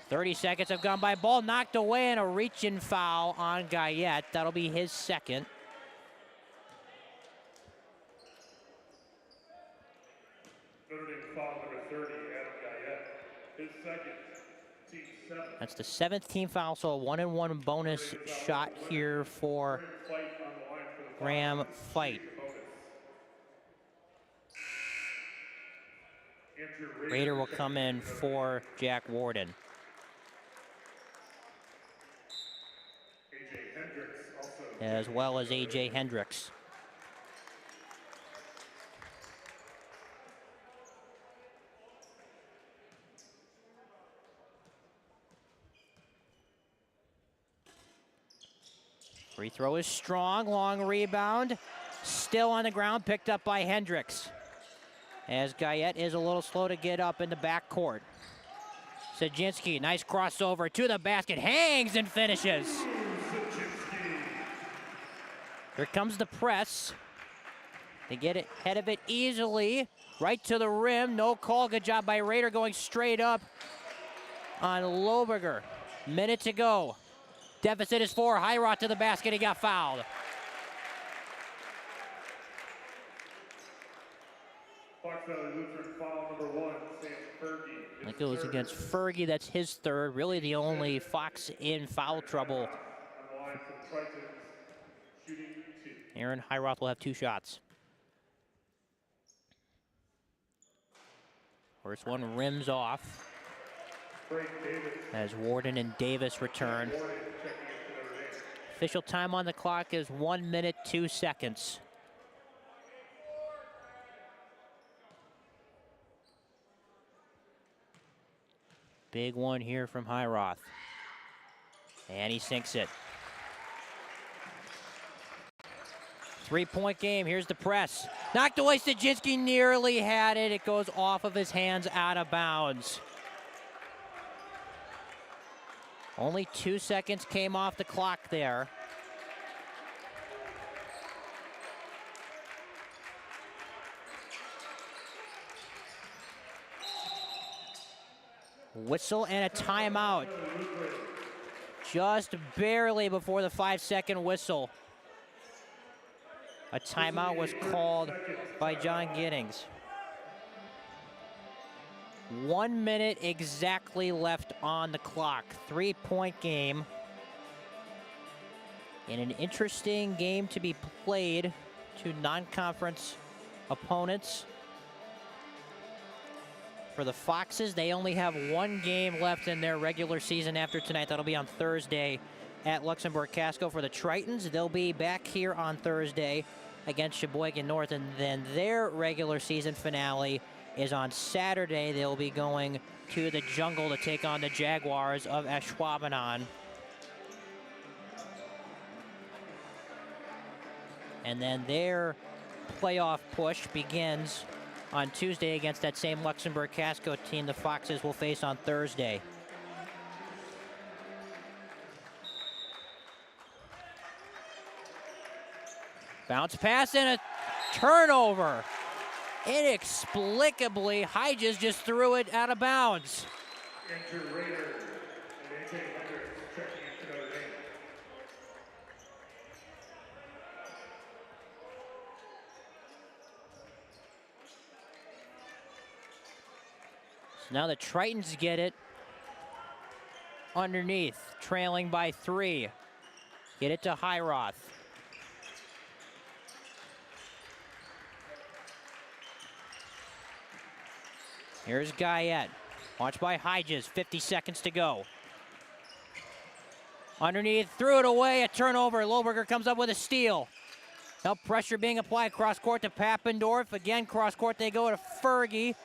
30 seconds have gone by. Ball knocked away and a reach-in foul on Guyette. That'll be his second. Notre Dame foul number 30, Adam Guyette. His second, team 7. That's the 7th team foul, so a 1-and-1 bonus shot here for Graham Fight. Raider will come in for Jack Warden. As well as A.J. Hendricks. Free throw is strong, long rebound. Still on the ground, picked up by Hendricks. As Guyette is a little slow to get up in the backcourt. Sajinski, nice crossover to the basket, hangs and finishes. Here comes the press. They get ahead of it easily, right to the rim. No call. Good job by Raider going straight up on Lohberger. Minute to go. Deficit is 4. Highroth to the basket. He got fouled. Fox Valley Lutheran foul number 1, Sam Fergie. That goes against Fergie. That's his third. Really the only Fox in foul trouble. On the line for the Tritons, shooting 2. Aaron Highroth will have 2 shots. First one rims off as Warden and Davis return. Official time on the clock is 1 minute, 2 seconds. Big one here from Highroth. And he sinks it. 3-point game. Here's the press. Knocked away. Stajinski nearly had it. It goes off of his hands, out of bounds. Only 2 seconds came off the clock there. Whistle and a timeout. Just barely before the 5-second whistle. A timeout was called by John Giddings. 1 minute exactly left on the clock. 3-point game. And an interesting game to be played. 2 non-conference opponents. For the Foxes, they only have 1 game left in their regular season after tonight. That'll be on Thursday at Luxembourg Casco. For the Tritons, they'll be back here on Thursday against Sheboygan North, and then their regular season finale is on Saturday. They'll be going to the Jungle to take on the Jaguars of Ashwaubenon. And then their playoff push begins on Tuesday against that same Luxembourg Casco team the Foxes will face on Thursday. Bounce pass and a turnover. Inexplicably, Hodges just threw it out of bounds. Enter Raider and AJ Hendricks checking into Notre Dame. So now the Tritons get it underneath, trailing by 3. Get it to Highroth. Here's Guyette. Watch by Hodges, 50 seconds to go. Underneath, threw it away, a turnover. Lohberger comes up with a steal. Now pressure being applied, cross court to Pappendorf. Again, cross court, they go to Fergie.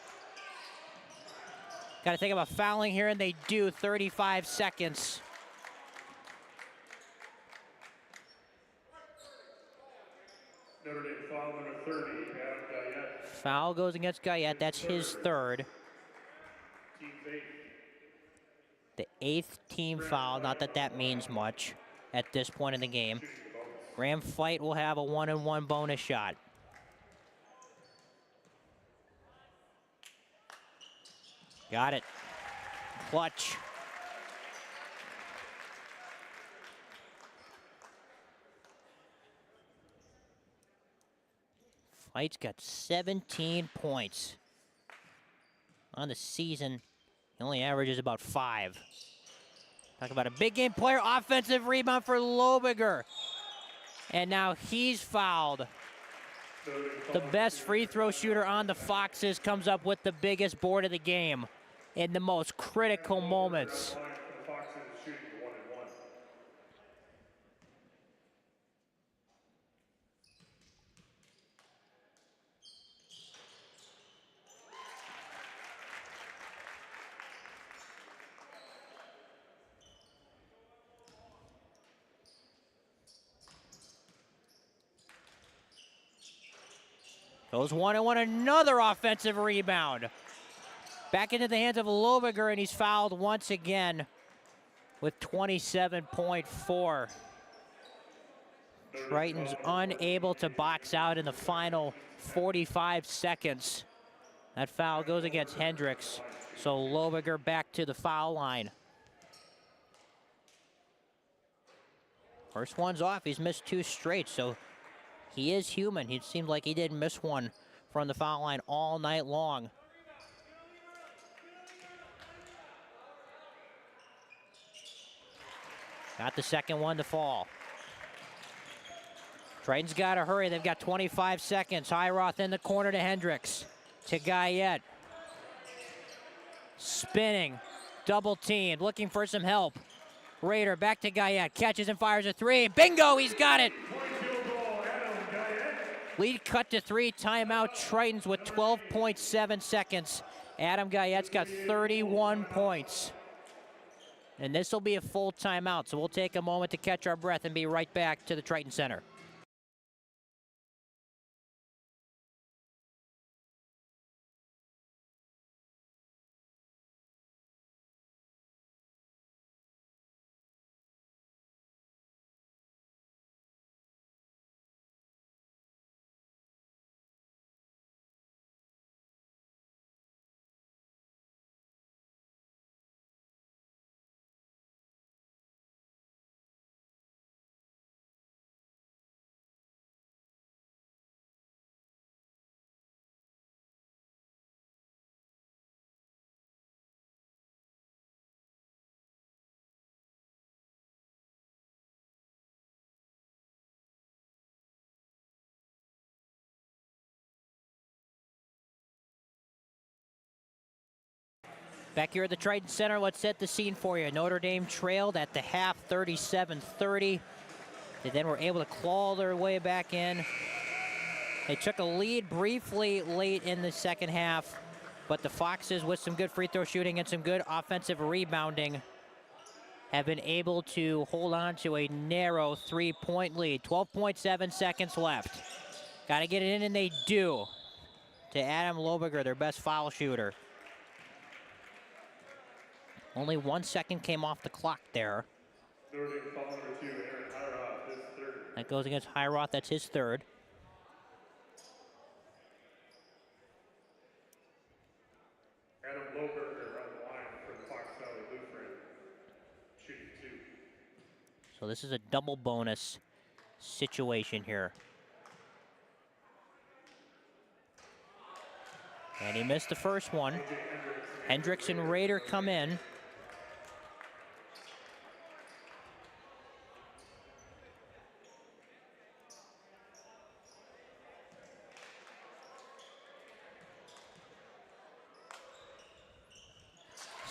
Got to think about fouling here, and they do. 35 seconds. Notre Dame foul number 30, Adam Guyette. Foul goes against Guyette. That's his third. Team's 8. The 8th team foul. Not that that means much at this point in the game. Graham Fight will have a 1-and-1 bonus shot. Got it. Clutch. Fight's got 17 points. On the season, he only averages about 5. Talk about a big game player. Offensive rebound for Lohberger. And now he's fouled. The best free throw shooter on the Foxes comes up with the biggest board of the game in the most critical moments. The Foxes shooting 1-and-1. Goes 1-and-1, another offensive rebound. Back into the hands of Lohberger, and he's fouled once again with 27.4. Tritons unable to box out in the final 45 seconds. That foul goes against Hendricks. So Lobiger back to the foul line. First one's off. He's missed 2 straight, so he is human. It seemed like he didn't miss one from the foul line all night long. Got the second one to fall. Tritons got to hurry. They've got 25 seconds. Highroth in the corner to Hendricks. To Guyette. Spinning. Double teamed. Looking for some help. Raider back to Guyette. Catches and fires a 3. Bingo! He's got it! Lead cut to 3. Timeout. Tritons with 12.7 seconds. Adam Guyette's got 31 points. And this will be a full timeout, so we'll take a moment to catch our breath and be right back to the Triton Center. Back here at the Triton Center, let's set the scene for you. Notre Dame trailed at the half 37-30. They then were able to claw their way back in. They took a lead briefly late in the second half, but the Foxes, with some good free throw shooting and some good offensive rebounding, have been able to hold on to a narrow 3-point lead. 12.7 seconds left. Got to get it in, and they do. To Adam Lobiger, their best foul shooter. Only 1 second came off the clock there. That goes against Highroth. That's his 3rd. Adam Lobiger on the line for the Fox Valley Lutheran, shooting 2. So this is a double bonus situation here. And he missed the first one. Hendricks and Raider come in.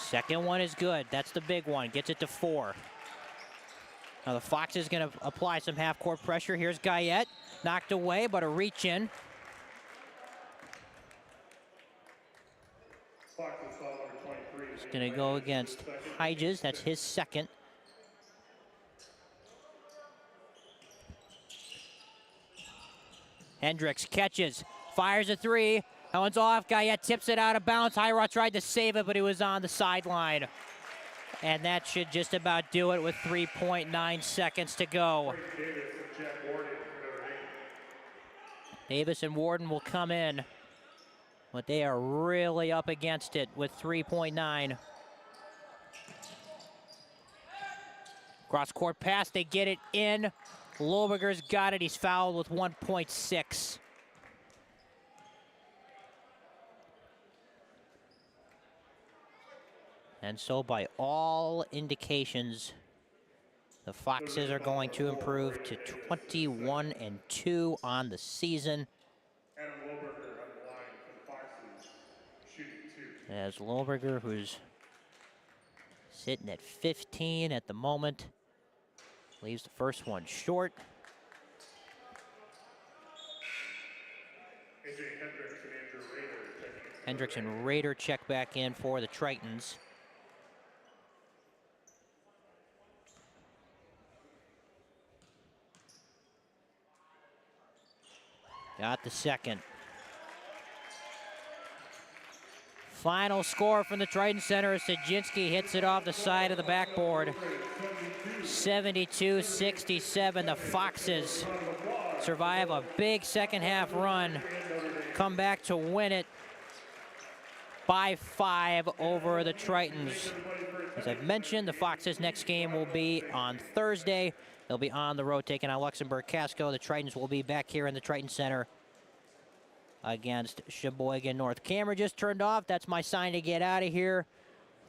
Second one is good. That's the big one. Gets it to 4. Now the Fox is going to apply some half-court pressure. Here's Guyette. Knocked away, but a reach in. It's going to go against Hedges. That's his 2nd. Hendricks catches, fires a 3. That one's off. Guyette tips it out of bounds. Highroth tried to save it, but he was on the sideline. And that should just about do it with 3.9 seconds to go. Davis and Warden will come in, but they are really up against it with 3.9. Cross-court pass, they get it in. Lobiger's got it. He's fouled with 1.6. And so by all indications, the Foxes are going to improve to 21-2 on the season. Adam Lobiger on the line for the Foxes, shooting 2. As Lobiger, who's sitting at 15 at the moment, leaves the first one short. Hendricks and Raider check back in for the Tritons. Got the second. Final score from the Triton Center is Sajinski hits it off the side of the backboard. 72-67. The Foxes survive a big second half run, come back to win it by 5 over the Tritons. As I've mentioned, the Foxes' next game will be on Thursday. They'll be on the road taking on Luxembourg Casco. The Tritons will be back here in the Triton Center against Sheboygan North. Camera just turned off. That's my sign to get out of here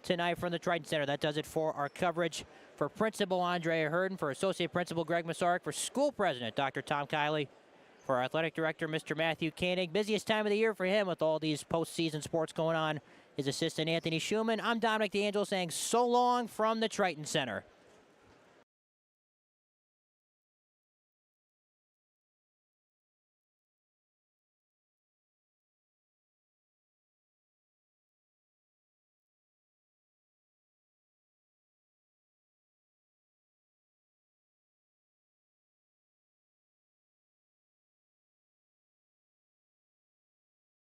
tonight from the Triton Center. That does it for our coverage. For Principal Andrea Herden, for Associate Principal Greg Masarek, for School President Dr. Tom Kiley, for our Athletic Director Mr. Matthew Koenig. Busiest time of the year for him with all these postseason sports going on. His assistant Anthony Schumann. I'm Dominic D'Angelo saying so long from the Triton Center.